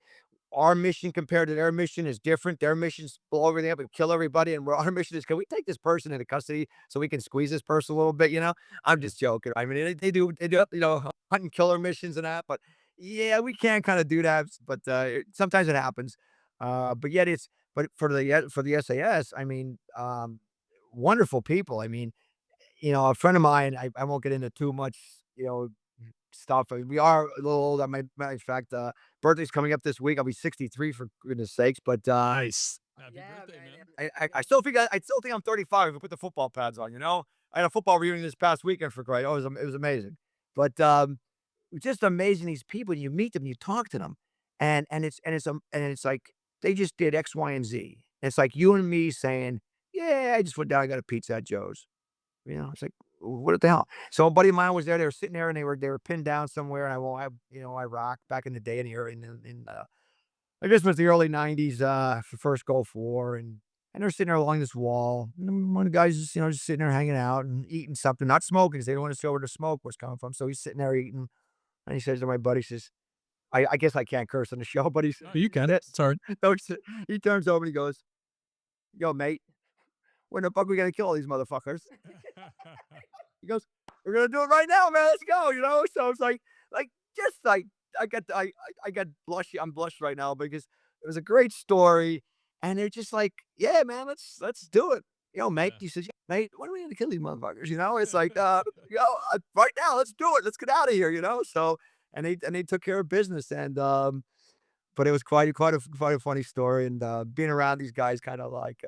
Our mission compared to their mission is different. Their mission's blow everything up and kill everybody, and our mission is, can we take this person into custody so we can squeeze this person a little bit? I'm just joking. I mean, they do hunt and killer missions and that, but yeah, we can kind of do that. But sometimes it happens. But yet but for the SAS, I mean, wonderful people. I mean, a friend of mine. I won't get into too much. You know, stuff. We are a little old. Matter of fact, birthday's coming up this week. I'll be 63 for goodness sakes. But Nice. Happy yeah, birthday, man. man. I still think I'm 35 if I put the football pads on. I had a football reunion this past weekend for Christ. Oh, it was amazing. But it's just amazing these people. You meet them, you talk to them, and it's like they just did X, Y, and Z. It's like you and me saying, "Yeah, I just went down, I got a pizza at Joe's." It's like, what the hell? So a buddy of mine was there. They were sitting there and they were pinned down somewhere. And I rocked back in the day I guess it was the early '90s, the first Gulf War, and they're sitting there along this wall. And then one of the guys just sitting there hanging out and eating something, not smoking, because they don't want to show where the smoke was coming from. So he's sitting there eating, and he says to my buddy, he says, I guess I can't curse on the show, but he said, No, you can. this. Sorry. No, he turns over and he goes, "Yo, mate, when the fuck we gonna kill all these motherfuckers?" He goes, "We're gonna do it right now, man. Let's go." So it's just like I got blush. I'm blushed right now because it was a great story, and they're just like, "Yeah, man, let's do it." Mate. Yeah. He says, "Yeah, mate, when are we gonna kill these motherfuckers?" It's like, right now, let's do it. Let's get out of here. So and they took care of business, and but it was quite a funny story, and being around these guys kind of like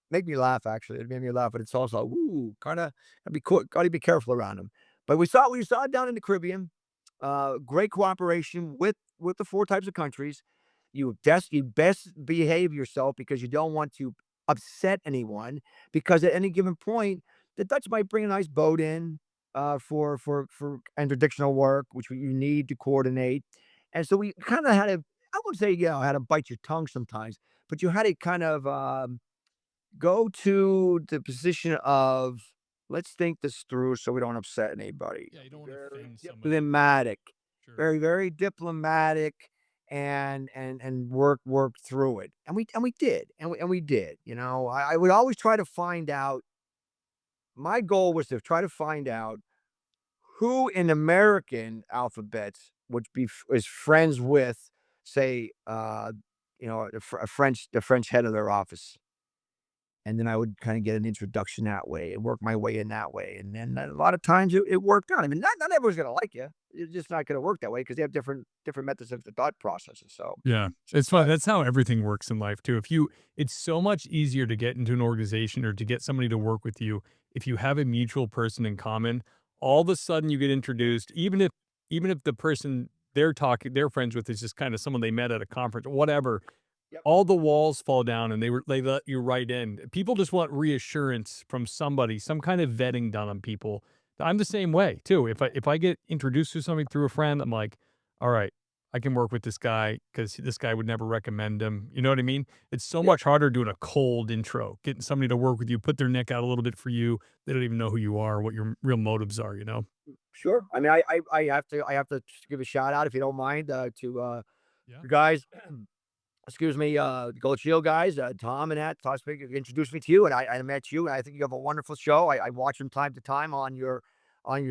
make me laugh. Actually, it made me laugh, but it's also ooh, kind of gotta be careful around them. But we saw it down in the Caribbean. Great cooperation with the four types of countries. You best behave yourself because you don't want to upset anyone. Because at any given point, the Dutch might bring a nice boat in for interdictional work, which you need to coordinate. And so we kind of had to. I would say, had to bite your tongue sometimes, but you had to kind of go to the position of let's think this through so we don't upset anybody. Yeah, you don't want to Very offend somebody. diplomatic, Sure. very very diplomatic, and work through it. And we did, and we did. I would always try to find out. My goal was to try to find out who in American alphabets is friends with, say, the French head of their office. And then I would kind of get an introduction that way and work my way in that way. And then a lot of times it worked out. I mean, not everyone's going to like you. It's just not going to work that way because they have different methods of the thought processes. So, Yeah, it's fun. That's how everything works in life too. It's so much easier to get into an organization or to get somebody to work with you if you have a mutual person in common. All of a sudden, you get introduced, even if even if the person they're friends with is just kind of someone they met at a conference or whatever, Yep. all the walls fall down and they let you right in. People just want reassurance from somebody, some kind of vetting done on people. I'm the same way too. If I get introduced to something through a friend, I'm like, all right, I can work with this guy because this guy would never recommend him. You know what I mean? It's so Yep. much harder doing a cold intro, getting somebody to work with you, put their neck out a little bit for you. They don't even know who you are, what your real motives are, you know? Sure. I mean, I have to just give a shout out if you don't mind to Yeah. the guys. Excuse me, Gold Shield guys, Tom and that. Tom Speaker introduced me to you, and I met you. And I think you have a wonderful show. I watch from time to time on your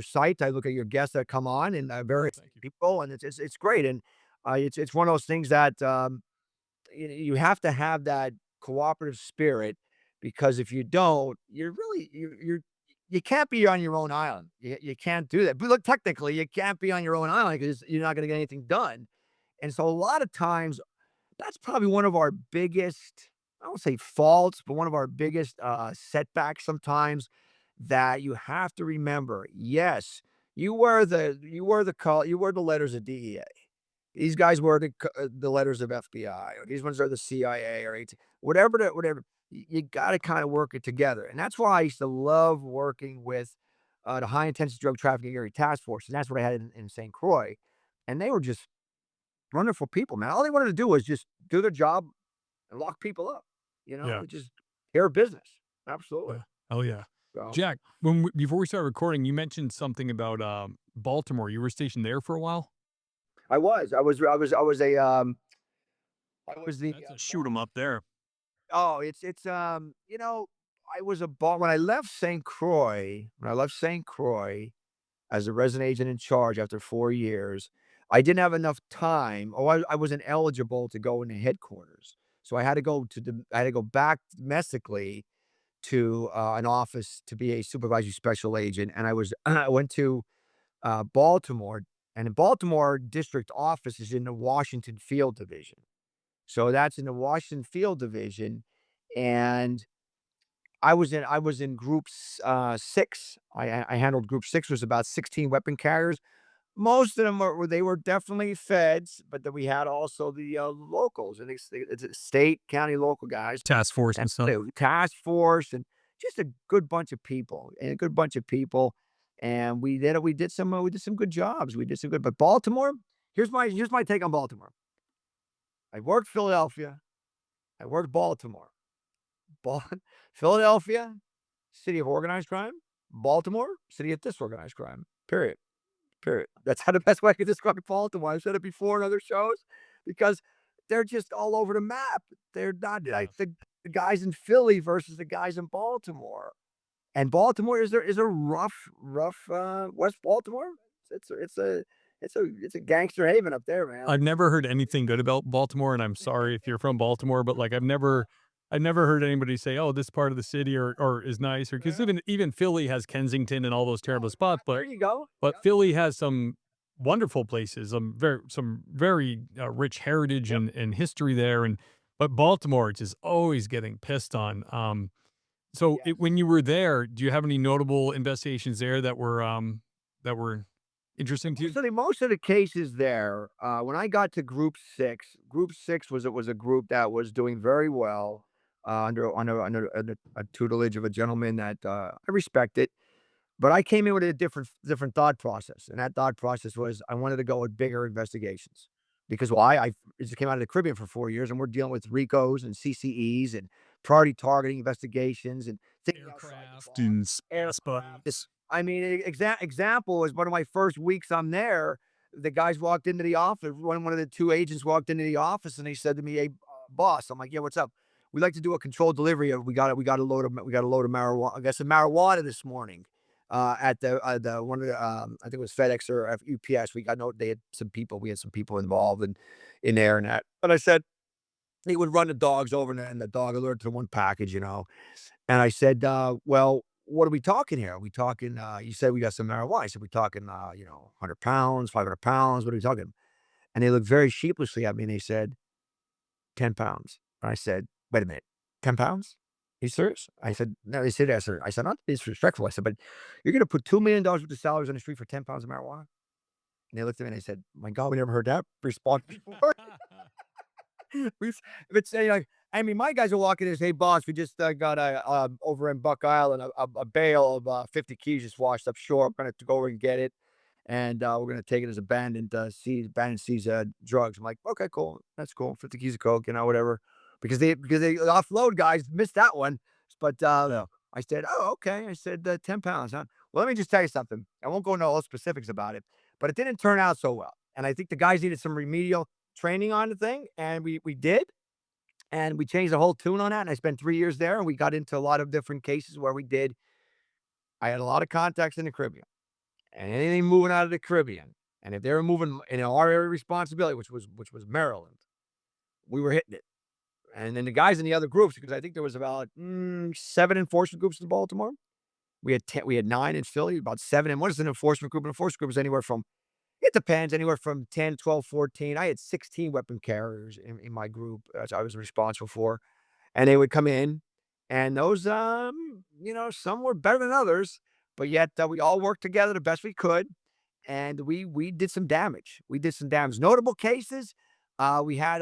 site. I look at your guests that come on, and Oh, various thank you. people, and it's great. And it's one of those things that you have to have that cooperative spirit because if you don't, you're really you can't be on your own island. You can't do that. But look, technically, you can't be on your own island because you're not going to get anything done. And so a lot of times that's probably one of our biggest, I won't say faults, but one of our biggest setbacks sometimes that you have to remember. Yes, you were the letters of DEA. These guys were the letters of FBI, or these ones are the CIA or AT, whatever. You got to kind of work it together, and that's why I used to love working with the High Intensity Drug Trafficking Area Task Force, and that's what I had in St. Croix, and they were just wonderful people, man. All they wanted to do was just do their job and lock people up, Yeah. just care of business. Absolutely. Yeah. Oh yeah. So Jack, before we start recording, you mentioned something about Baltimore. You were stationed there for a while? I was a I was the That's a shoot 'em up there. oh, I was a ball when I left St. Croix. When I left St. Croix as a resident agent in charge after 4 years, I didn't have enough time. Oh, I wasn't eligible to go into headquarters, so I had to go back domestically to an office to be a supervisory special agent, and I went to Baltimore, and in Baltimore district office is in the Washington Field Division. So that's in the Washington Field Division, and I was in groups 6. I handled group 6 was about 16 weapon carriers. Most of them they were definitely feds, but then we had also the locals and it's state, county, local guys. Task force And and stuff. the task force and just a good bunch of people and a good bunch of people. And we did some good jobs. We did some good, but Baltimore, here's my take on Baltimore. I worked Philadelphia. I worked Baltimore. Bal- Philadelphia, city of organized crime. Baltimore, city of disorganized crime. Period. Period. That's how the best way I could describe Baltimore. I've said it before in other shows because they're just all over the map. They're not Yeah. like the guys in Philly versus the guys in Baltimore. And Baltimore is a rough West Baltimore. It's a gangster haven up there, man. I've never heard anything good about Baltimore, and I'm sorry if you're from Baltimore, but, like, I've never heard anybody say, "Oh, this part of the city or is nice," or 'cause Yeah. even Philly has Kensington and all those terrible spots, There you go. but Philly has some wonderful places, some very, rich heritage Yep. and history there, but Baltimore is just always getting pissed on. So Yes. when you were there, do you have any notable investigations there that were interesting to you? Most of the cases there, when I got to Group 6 was a group that was doing very well, under a tutelage of a gentleman that, I respected, but I came in with a different thought process, and that thought process was I wanted to go with bigger investigations. Because why? I just came out of the Caribbean for 4 years, and we're dealing with RICOs and CCEs and priority targeting investigations and thinking outside the Aircraft box. and Aircraft. spots. I mean, example is one of my first weeks I'm there, the guys walked into the office, one of the 2 agents walked into the office and he said to me, "Hey, boss." I'm like, "Yeah, what's up?" "We'd like to do a controlled delivery of we got a load of marijuana I got some marijuana this morning, at the one of the, I think it was FedEx or UPS. They had some people we had some people involved in there and that." But I said he would run the dogs over and the dog alerted to one package, and I said, "Well, what are we talking here? Are we talking, you said we got some marijuana." I said, "We talking, 100 pounds, 500 pounds? What are we talking?" And they looked very sheepishly at me and they said, 10 pounds. And I said, "Wait a minute, 10 pounds? Are you serious?" I said, "No." They said, "Yes, sir." I said, "Not disrespectful." I said, "But you're going to put $2 million worth of salaries on the street for 10 pounds of marijuana?" And they looked at me and they said, "My God, we never heard that response before." But say like, I mean, my guys are walking in, "Hey, boss, we just got a over in Buck Island a bale of 50 keys just washed up shore. I'm gonna go over and get it, and we're gonna take it as abandoned seas drugs." I'm like, "Okay, cool, that's cool. 50 keys of coke, whatever." Because they offload guys missed that one, but Yeah. I said, "Oh, okay." I said, 10 pounds, huh? Well, let me just tell you something. I won't go into all the specifics about it, but it didn't turn out so well. And I think the guys needed some remedial training on the thing, and we did, and we changed the whole tune on that. And I spent 3 years there, and we got into a lot of different cases where we did. I had a lot of contacts in the Caribbean, and anything moving out of the Caribbean, and if they were moving in our area of responsibility, which was Maryland, we were hitting it. And then the guys in the other groups, because I think there was about 7 enforcement groups in Baltimore. We had 9 in Philly, about 7, and what is an enforcement group? An enforcement group is anywhere from, it depends, anywhere from 10, 12, 14. I had 16 weapon carriers in my group, as I was responsible for, and they would come in, and those, some were better than others, but yet we all worked together the best we could, and we did some damage. We did some damage. Notable cases, we had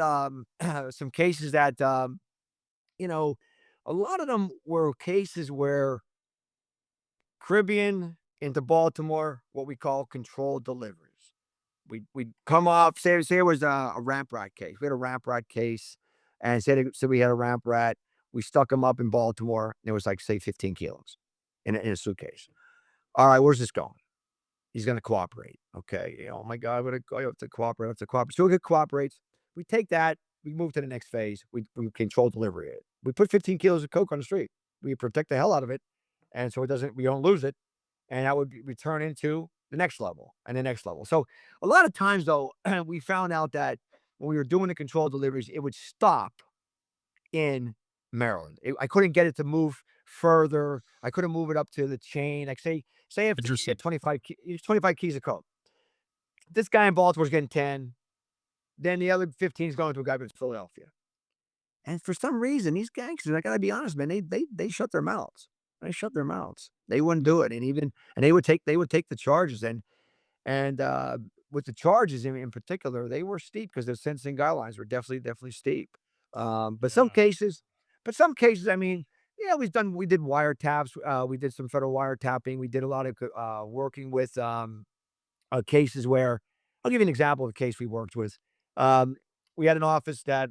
some cases that, you know, a lot of them were cases where Caribbean into Baltimore, what we call controlled deliveries. We'd come off, say it was a ramp rat case. We had a ramp rat case, and so we had a ramp rat. We stuck him up in Baltimore, and it was like, say, 15 kilos in a suitcase. All right, where's this going? He's going to cooperate. Okay. Oh my God, I have to cooperate. I have to cooperate. So he cooperates. We take that. We move to the next phase. We control delivery it. We put 15 kilos of coke on the street. We protect the hell out of it, and so we don't lose it, and that would return into the next level and the next level. So a lot of times, though, we found out that when we were doing the control deliveries, it would stop in Maryland. I couldn't get it to move further. I couldn't move it up to the chain. Like say if you Interesting. get 25 keys of coke, this guy in Baltimore's getting 10, then the other 15 is going to a guy in Philadelphia. And for some reason, these gangsters, I gotta be honest, man, they shut their mouths. They shut their mouths. They wouldn't do it, and they would take the charges, and with the charges in particular, they were steep because their sentencing guidelines were definitely steep. But some Yeah. cases, I mean, yeah, we did wiretaps. We did some federal wiretapping. We did a lot of working with cases where, I'll give you an example of a case we worked with. Um, we had an office that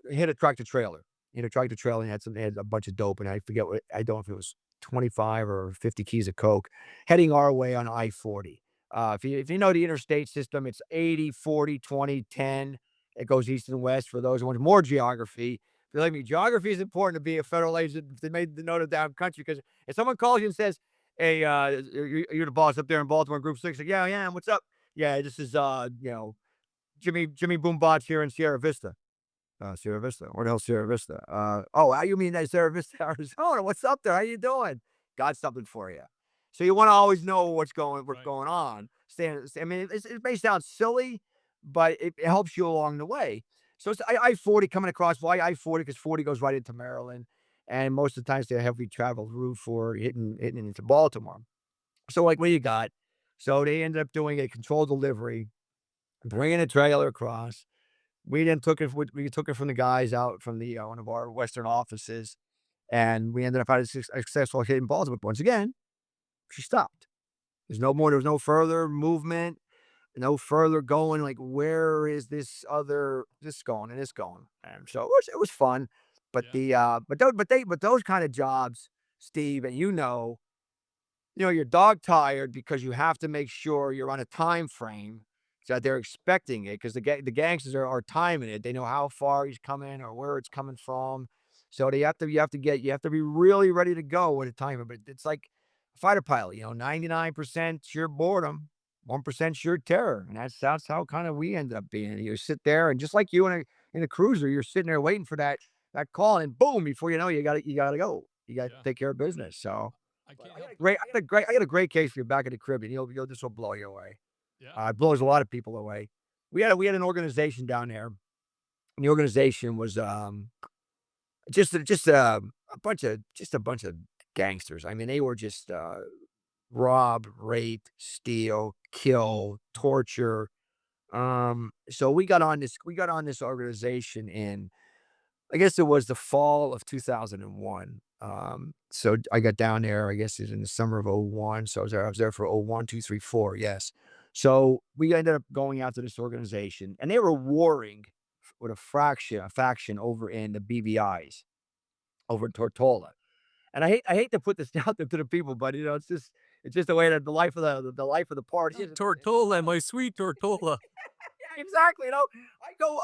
hit a tractor trailer. Hit a tractor trailer and had a bunch of dope, and I forget I don't know if it was 25 or 50 keys of coke heading our way on I-40. If you know the interstate system, it's 80, 40, 20, 10. It goes east and west for those who want more geography. Believe me, geography is important to be a federal agent. They made the note of damn country, because if someone calls you and says, "Hey, you're the boss up there in Baltimore, Group 6," like, "Yeah, yeah, what's up?" "Yeah, this is Jimmy Boombots here in Sierra Vista." Sierra Vista. Where the hell's Sierra Vista? Oh, how you mean that Sierra Vista, Arizona? What's up there? How you doing? Got something for you. So you want to always know what's Right. going on. I mean, it may sound silly, but it helps you along the way. So it's I-40 coming across. Why I-40? Because 40 goes right into Maryland, and most of the times, they're a heavy traveled route for hitting into Baltimore. So, like, what you got? So they ended up doing a controlled delivery, bringing a trailer across. We took it from the guys out from the one of our Western offices, and we ended up having a successful hit in Baltimore. Once again, she stopped. There was no further movement, no further going. Like, where is this going and this going? And so it was fun, but Yeah. those kind of jobs, Steve, and you're dog tired because you have to make sure you're on a time frame so that they're expecting it, because the gangsters are timing it. They know how far he's coming or where it's coming from. So you have to be really ready to go with a timer. But it's like a fighter pilot, 99% sheer boredom, 1% sheer terror. And that's how kind of we ended up being. You sit there, and just like you in a cruiser, you're sitting there waiting for that call, and boom, before you know, you gotta go. You gotta Yeah. take care of business. So I but can't I got help a but great I got a great I got a great case for you back in the Caribbean. This will blow you away. yeah. It blows a lot of people away. We had an organization down there, and the organization was just a bunch of gangsters. I mean, they were just rob, rape, steal, kill, torture. So we got on this organization in, I guess it was the fall of 2001. So I got down there, I guess it's in the summer of '01. So I was there for '01, 2, 3, 4. Yes. So we ended up going out to this organization, and they were warring with a faction over in the BVI's over in Tortola. And I hate to put this out there to the people, but it's just the way that the life of the party is. Tortola, my sweet Tortola. Yeah, exactly. I go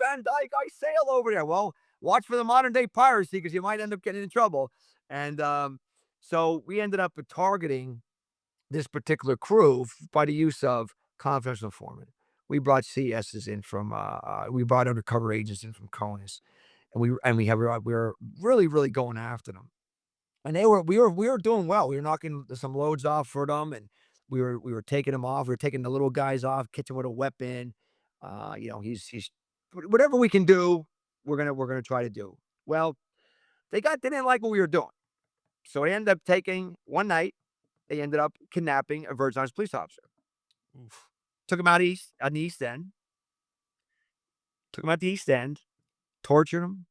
Van Dyke, I sail over there. Well, watch for the modern day piracy because you might end up getting in trouble. And so we ended up targeting this particular crew by the use of confidential informant. We brought CSs in from we brought undercover agents in from CONUS, and we were really really going after them. And we were doing well. We were knocking some loads off for them, and we were taking them off. We were taking the little guys off, catching with a weapon. He's whatever we can do, we're gonna try to do. Well, they didn't like what we were doing, so they ended up taking one night. They ended up kidnapping a Virgin Islands police officer. Oof. Took him out east on the East End. Took him out the East End, tortured him,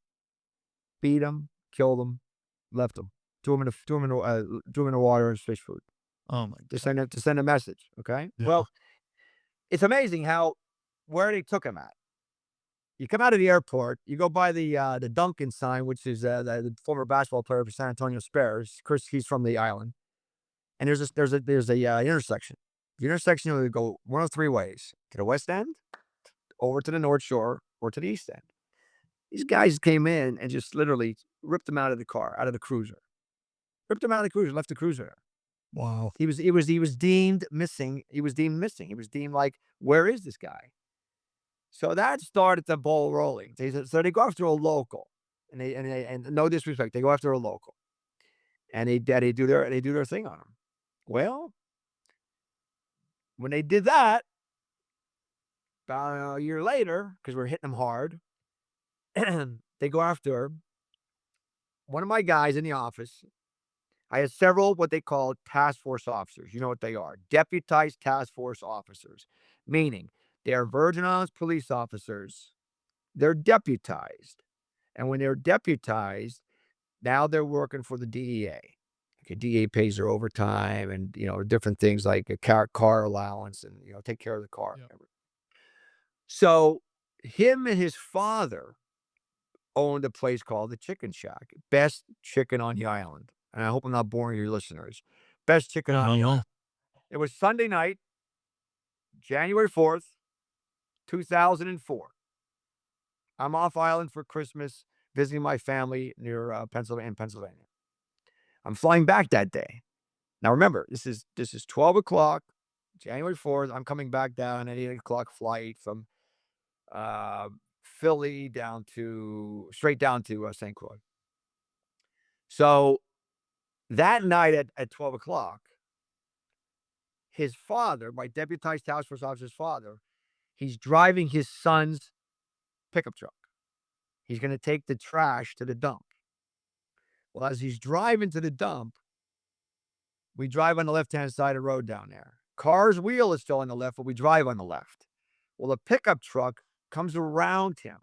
beat him, killed him, left him. Threw him in the water as fish food Oh my to God. send a message. Okay. Yeah. Well, it's amazing where they took him at. You come out of the airport, you go by the Duncan sign, which is the former basketball player for San Antonio Spurs. Chris, he's from the island, and there's a intersection. The intersection you go one of three ways: to the west end, over to the North Shore, or to the East End. These guys came in and just literally ripped him out of the car, out of the cruiser. Ripped him out of the cruiser, left the cruiser there. Wow. He was deemed missing. He was deemed missing. He was deemed like, where is this guy? So that started the ball rolling. So they go after a local, and no disrespect, they go after a local, and they do their thing on him. Well, when they did that, about a year later, because we're hitting them hard, they go after one of my guys in the office. I had several what they call task force officers. You know what they are? Deputized task force officers, meaning they are Virgin Islands police officers. They're deputized. And when they're deputized, now they're working for the DEA. Okay, DEA pays their overtime and, different things like a car allowance and, take care of the car. Yep. So him and his father owned a place called the Chicken Shack. Best chicken on the island. And I hope I'm not boring your listeners. Best chicken on the No. island. It was Sunday night, January 4th, 2004. I'm off island for Christmas, visiting my family near Pennsylvania. I'm flying back that day. Now remember, this is 12 o'clock, January 4th. I'm coming back down at 8 o'clock flight from Philly straight down to St. Croix. So that night at 12 o'clock, his father, my deputized task force officer's father, he's driving his son's pickup truck. He's going to take the trash to the dump. Well, as he's driving to the dump, we drive on the left-hand side of the road down there. Car's wheel is still on the left, but we drive on the left. Well, the pickup truck comes around him,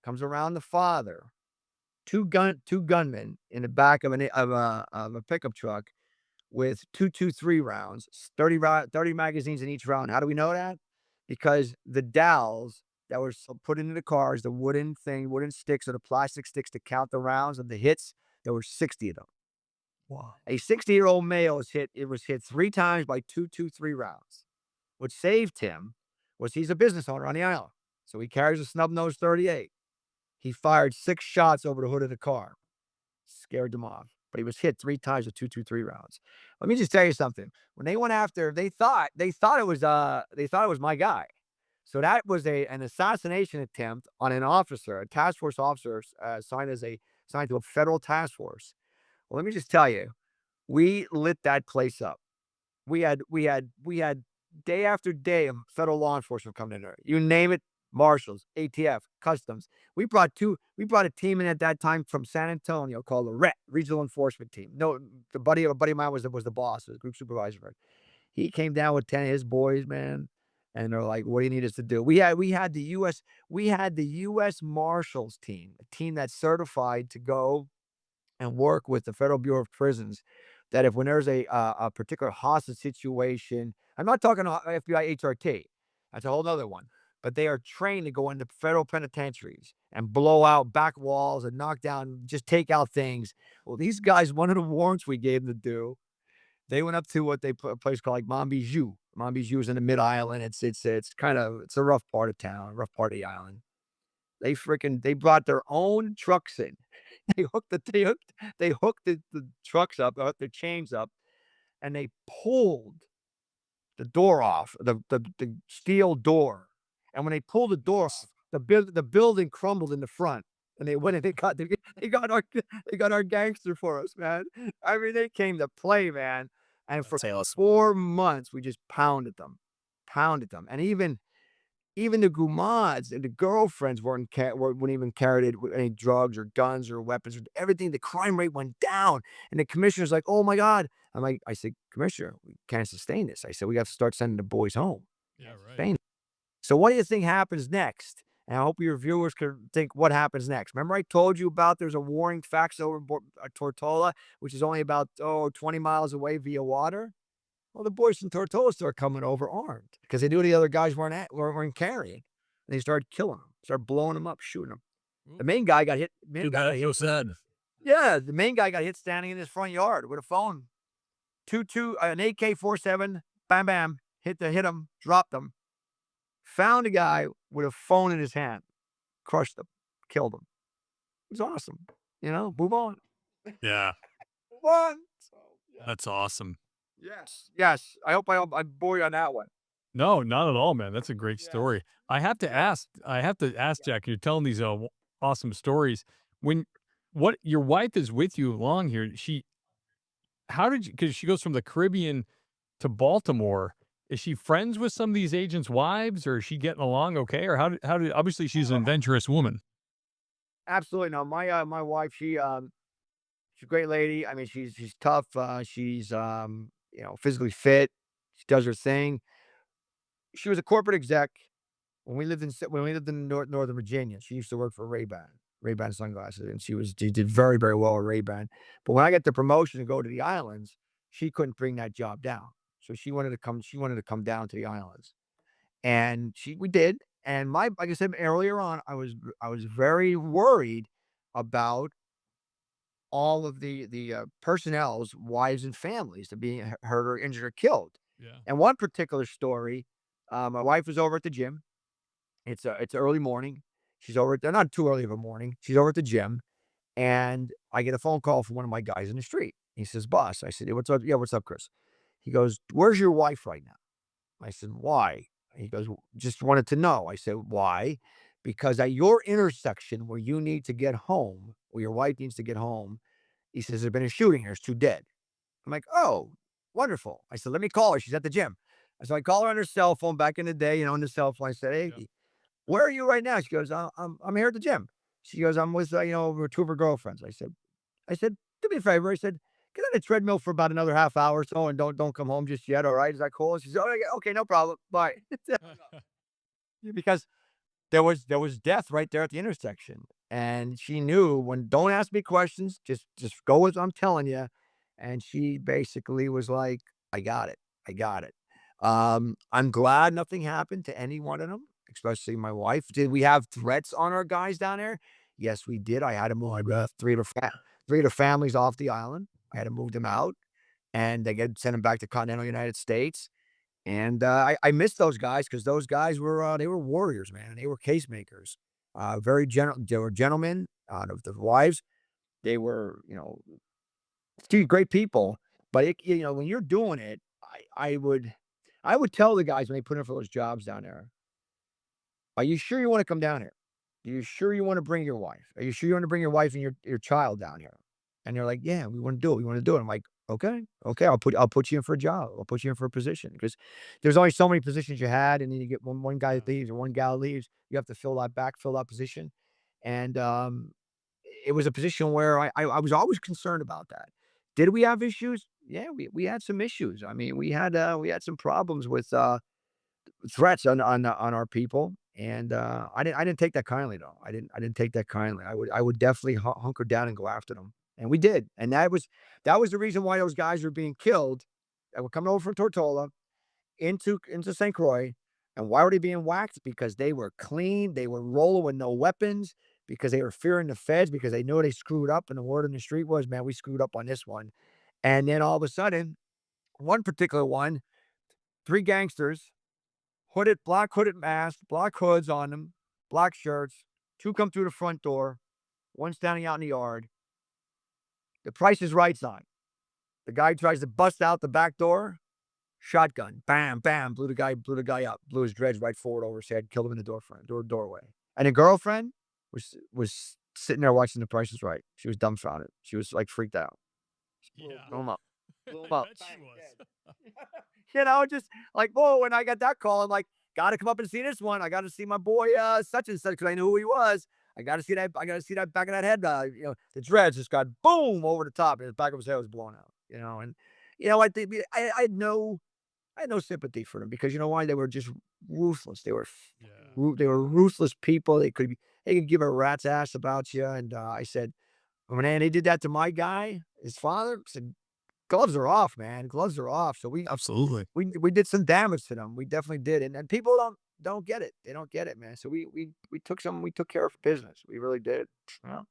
comes around the father. Two gunmen in the back of a pickup truck with 223 rounds, 30 magazines in each round. How do we know that? Because the dowels that were put into the cars, the wooden sticks or the plastic sticks to count the rounds of the hits, there were 60 of them. Wow. A 60-year-old male was hit 3 times by 223 rounds. What saved him was he's a business owner on the island. So he carries a snub-nosed 38. He fired 6 shots over the hood of the car. Scared them off. But he was hit 3 times with 223 rounds. Let me just tell you something. When they went after, they thought it was my guy. So that was an assassination attempt on an officer, a task force officer assigned to a federal task force. Well, let me just tell you, we lit that place up. We had day after day of federal law enforcement coming in there. You name it, Marshals, ATF, Customs. We brought a team in at that time from San Antonio called the RET, Regional Enforcement Team. No, a buddy of mine was the boss, the group supervisor. He came down with 10 of his boys, man, and they're like, "What do you need us to do?" We had the US Marshals team, a team that's certified to go and work with the Federal Bureau of Prisons. That if when there's a particular hostage situation, I'm not talking FBI HRT, that's a whole other one. But they are trained to go into federal penitentiaries and blow out back walls and knock down, just take out things. Well, these guys, one of the warrants we gave them to do, they went up to what they put a place called like Montbijou. Montbijou is in the mid island. It's kind of it's a rough part of town, rough part of the island. They brought their own trucks in. They hooked the trucks up, the chains up, and they pulled the door off, the steel door. And when they pulled the door off, the building crumbled in the front. And they went and they got our gangster for us, man. I mean, they came to play, man. And for 4 months, we just pounded them. And even the gumads and the girlfriends wouldn't even carry it with any drugs or guns or weapons or everything. The crime rate went down, and the commissioner's like, "Oh my god!" I said, "Commissioner, we can't sustain this." I said, "We have to start sending the boys home." Yeah, right. Sustain it. So what do you think happens next? And I hope your viewers can think what happens next. Remember I told you about there's a warring fax over Tortola, which is only about 20 miles away via water. Well, the boys from Tortola started coming over armed because they knew the other guys weren't carrying. And they started killing them, started blowing them up, shooting them. The main guy got hit. Yeah, the main guy got hit standing in his front yard with a phone. An AK-47, bam, bam, hit him, dropped him. Found a guy with a phone in his hand, crushed him, killed him. It was awesome. Move on. Yeah, Move on. So, yeah. that's awesome. Yes. I hope I bore you on that one. No, not at all, man. That's a great Yes. story. I have to ask, Jack, you're telling these awesome stories. When what your wife is with you along here, how did you, because she goes from the Caribbean to Baltimore. Is she friends with some of these agents' wives, or is she getting along okay? Or how did obviously she's an adventurous woman. Absolutely. No, my wife, she's a great lady. I mean, she's tough. She's physically fit. She does her thing. She was a corporate exec when we lived in Northern Virginia. She used to work for Ray-Ban sunglasses, and she did very, very well at Ray-Ban. But when I got the promotion to go to the islands, she couldn't bring that job down. So she wanted to come down to the islands. And we did. And like I said earlier on, I was very worried about all of the personnel's wives and families to be hurt or injured or killed. Yeah. And one particular story, my wife was over at the gym. It's early morning. She's over at not too early of a morning. She's over at the gym, and I get a phone call from one of my guys in the street. He says, "Boss." I said, "Hey, what's up? Yeah, what's up, Chris?" He goes, "Where's your wife right now?" I said, "Why?" He goes, "Just wanted to know." I said, "Why?" "Because at your intersection where you need to get home, where your wife needs to get home," he says, "there's been a shooting. There's 2 dead." I'm like, "Oh, wonderful." I said, "Let me call her. She's at the gym." So I call her on her cell phone back in the day, on the cell phone. I said, "Hey, Yeah. where are you right now?" She goes, I'm here at the gym." She goes, "I'm with, 2 of her girlfriends." I said, "Do me a favor." I said, "Get on the treadmill for about another half hour or so and don't come home just yet. All right. Is that cool?" She said, "Oh, yeah, okay, no problem. Bye." Because there was death right there at the intersection. And she knew when don't ask me questions, just go as I'm telling you. And she basically was like, "I got it. I got it." I'm glad nothing happened to any one of them, especially my wife. Did we have threats on our guys down there? Yes, we did. I had to move 3 of the families off the island. I had to move them out, and they get send them back to continental United States. And I miss those guys because those guys they were warriors, man. They were case makers. They were gentlemen. The wives, they were great people. But when you're doing it, I would tell the guys when they put in for those jobs down there, "Are you sure you want to come down here? Are you sure you want to bring your wife? Are you sure you want to bring your wife and your child down here?" And they're like, "Yeah, we want to do it. We want to do it." I'm like, Okay, okay, I'll put you in for a job. I'll put you in for a position because there's only so many positions you had, and then you get one guy leaves or one gal leaves, you have to fill that position, and it was a position where I was always concerned about that. Did we have issues? Yeah, we had some issues. I mean, we had some problems with threats on our people, and I didn't take that kindly though. I didn't take that kindly. I would definitely hunker down and go after them, and we did, and that was the reason why those guys were being killed that were coming over from Tortola into St. Croix, and why were they being whacked? Because they were clean, they were rolling with no weapons, because they were fearing the feds, because they knew they screwed up, and the word on the street was, man, we screwed up on this one, and then all of a sudden, one particular one, three gangsters black hooded masks, black hoods on them, black shirts. Two come through the front door, one standing out in the yard. The Price is Right's on. The guy tries to bust out the back door, shotgun, bam, bam, blew the guy up, blew his dreads right forward over his head, killed him in the doorway. And the girlfriend was sitting there watching The Price is Right. She was dumbfounded. She was like freaked out. Yeah. Blew him up. Blew him I up. bet she was. Just like, whoa, when I got that call, I'm like, gotta come up and see this one. I gotta see my boy such and such, because I knew who he was. I gotta see that back of that head. The dreads just got boom over the top, and the back of his head was blown out. And I think I had no sympathy for them, because you know why? They were just ruthless. They were ruthless people. They could give a rat's ass about you. And I said, when they did that to my guy, his father, I said, gloves are off, man. Gloves are off. So Absolutely. we did some damage to them. We definitely did. And people don't get it. They don't get it, man. So we took care of business. We really did. Yeah.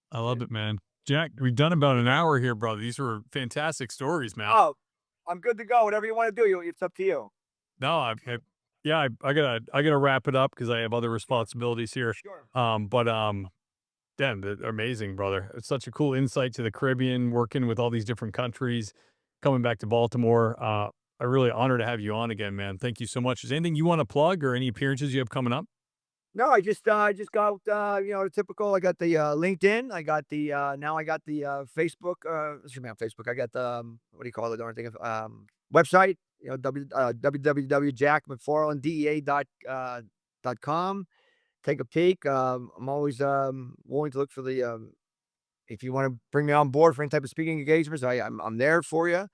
I love it, man. Jack, we've done about an hour here, brother. These were fantastic stories, man. Oh, I'm good to go. Whatever you want to do, it's up to you. No, I gotta wrap it up because I have other responsibilities here. Sure. Damn, they're amazing, brother. It's such a cool insight to the Caribbean, working with all these different countries, coming back to Baltimore. I really honor to have you on again, man. Thank you so much. Is there anything you want to plug or any appearances you have coming up? No, I just got the typical. I got the LinkedIn. I got the now I got the Facebook. Excuse me, on Facebook. I got the what do you call it? Darn thing. Website. www.jackmcfarlanddea.com. Take a peek. I'm always willing to look for the if you want to bring me on board for any type of speaking engagements, I'm there for you.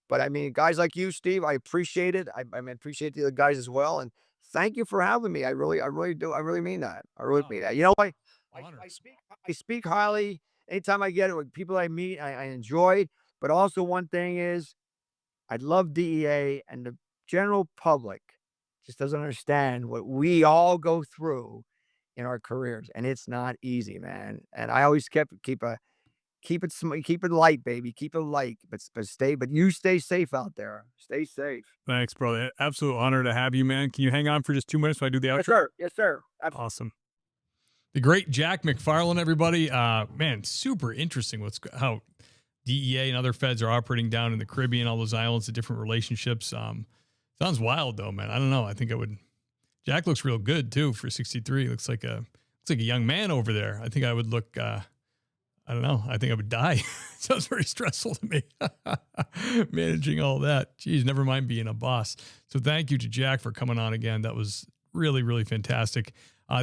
But I mean, guys like you, Steve, I appreciate it. I mean, appreciate the other guys as well. And thank you for having me. I really do. I really mean that. I really mean that. Honor. I speak highly anytime I get it with people I meet. I enjoy. But also one thing is, I love DEA, and the general public just doesn't understand what we all go through in our careers, and it's not easy, man. And I always keep it light, baby. Keep it light, but you stay safe out there. Stay safe. Thanks, brother. Absolute honor to have you, man. Can you hang on for just 2 minutes while I do the outro? Yes, sir. Yes, sir. Awesome. The great Jack McFarland, everybody. Man, super interesting how DEA and other feds are operating down in the Caribbean, all those islands, the different relationships. Sounds wild though, man. I don't know. I think Jack looks real good too for 63. Looks like a young man over there. I think I would look, I don't know. I think I would die. Sounds very stressful to me. Managing all that. Geez, never mind being a boss. So thank you to Jack for coming on again. That was really, really fantastic.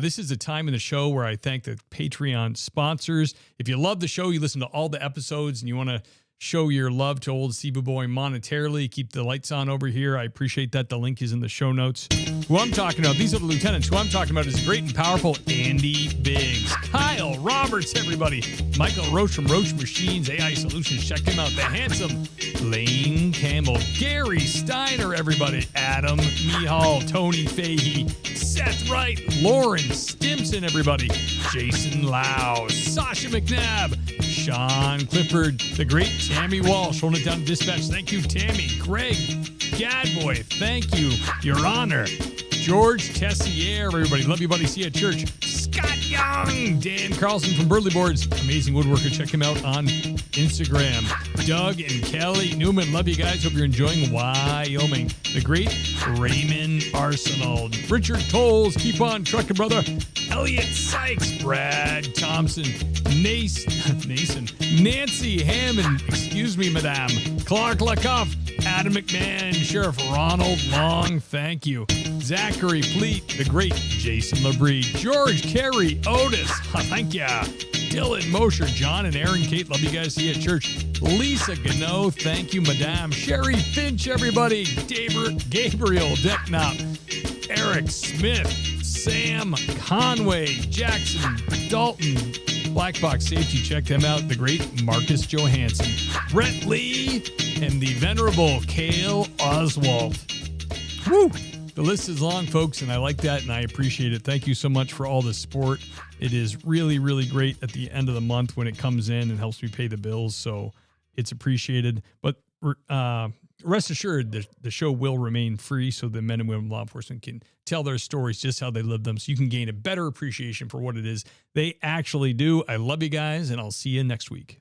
This is a time in the show where I thank the Patreon sponsors. If you love the show, you listen to all the episodes, and you want to show your love to old Stevie Boy monetarily, keep the lights on over here. I appreciate that. The link is in the show notes. Who I'm talking about, these are the lieutenants. Who I'm talking about is the great and powerful Andy Biggs. Kyle Roberts, everybody. Michael Roach from Roach Machines AI Solutions. Check him out. The handsome Lane Campbell. Gary Steiner, everybody. Adam Mihal. Tony Fahey. Seth Wright. Lauren Stimson, everybody. Jason Lau. Sasha McNabb. Sean Clifford. The great Tammy Walsh, holding it down to dispatch. Thank you, Tammy. Greg Gadboy, thank you, Your Honor. George Tessier, everybody. Love you, buddy. See you at church. Scott Young. Dan Carlson from Burley Boards. Amazing woodworker. Check him out on Instagram. Doug and Kelly Newman. Love you guys. Hope you're enjoying Wyoming. The great Raymond Arsenal. Richard Tolles. Keep on trucking, brother. Elliot Sykes, Brad Thompson, Nason, Nancy Hammond, excuse me, madame, Clark Lacoff, Adam McMahon, Sheriff Ronald Long, thank you, Zachary Fleet, the great Jason Labrie, George Carey Otis, thank ya, Dylan Mosher, John and Aaron Kate, love you guys, see you at church, Lisa Gano, thank you, madame, Sherry Finch, everybody, Gabriel Decknop, Eric Smith, Sam Conway, Jackson Dalton, Black Box Safety, check them out. The great Marcus Johansson, Brett Lee, and the venerable Cale Oswald. Woo! The list is long, folks, and I like that, and I appreciate it. Thank you so much for all the support. It is really, really great at the end of the month when it comes in and helps me pay the bills, so it's appreciated. But rest assured, the show will remain free so the men and women law enforcement can tell their stories just how they live them, so you can gain a better appreciation for what it is they actually do. I love you guys, and I'll see you next week.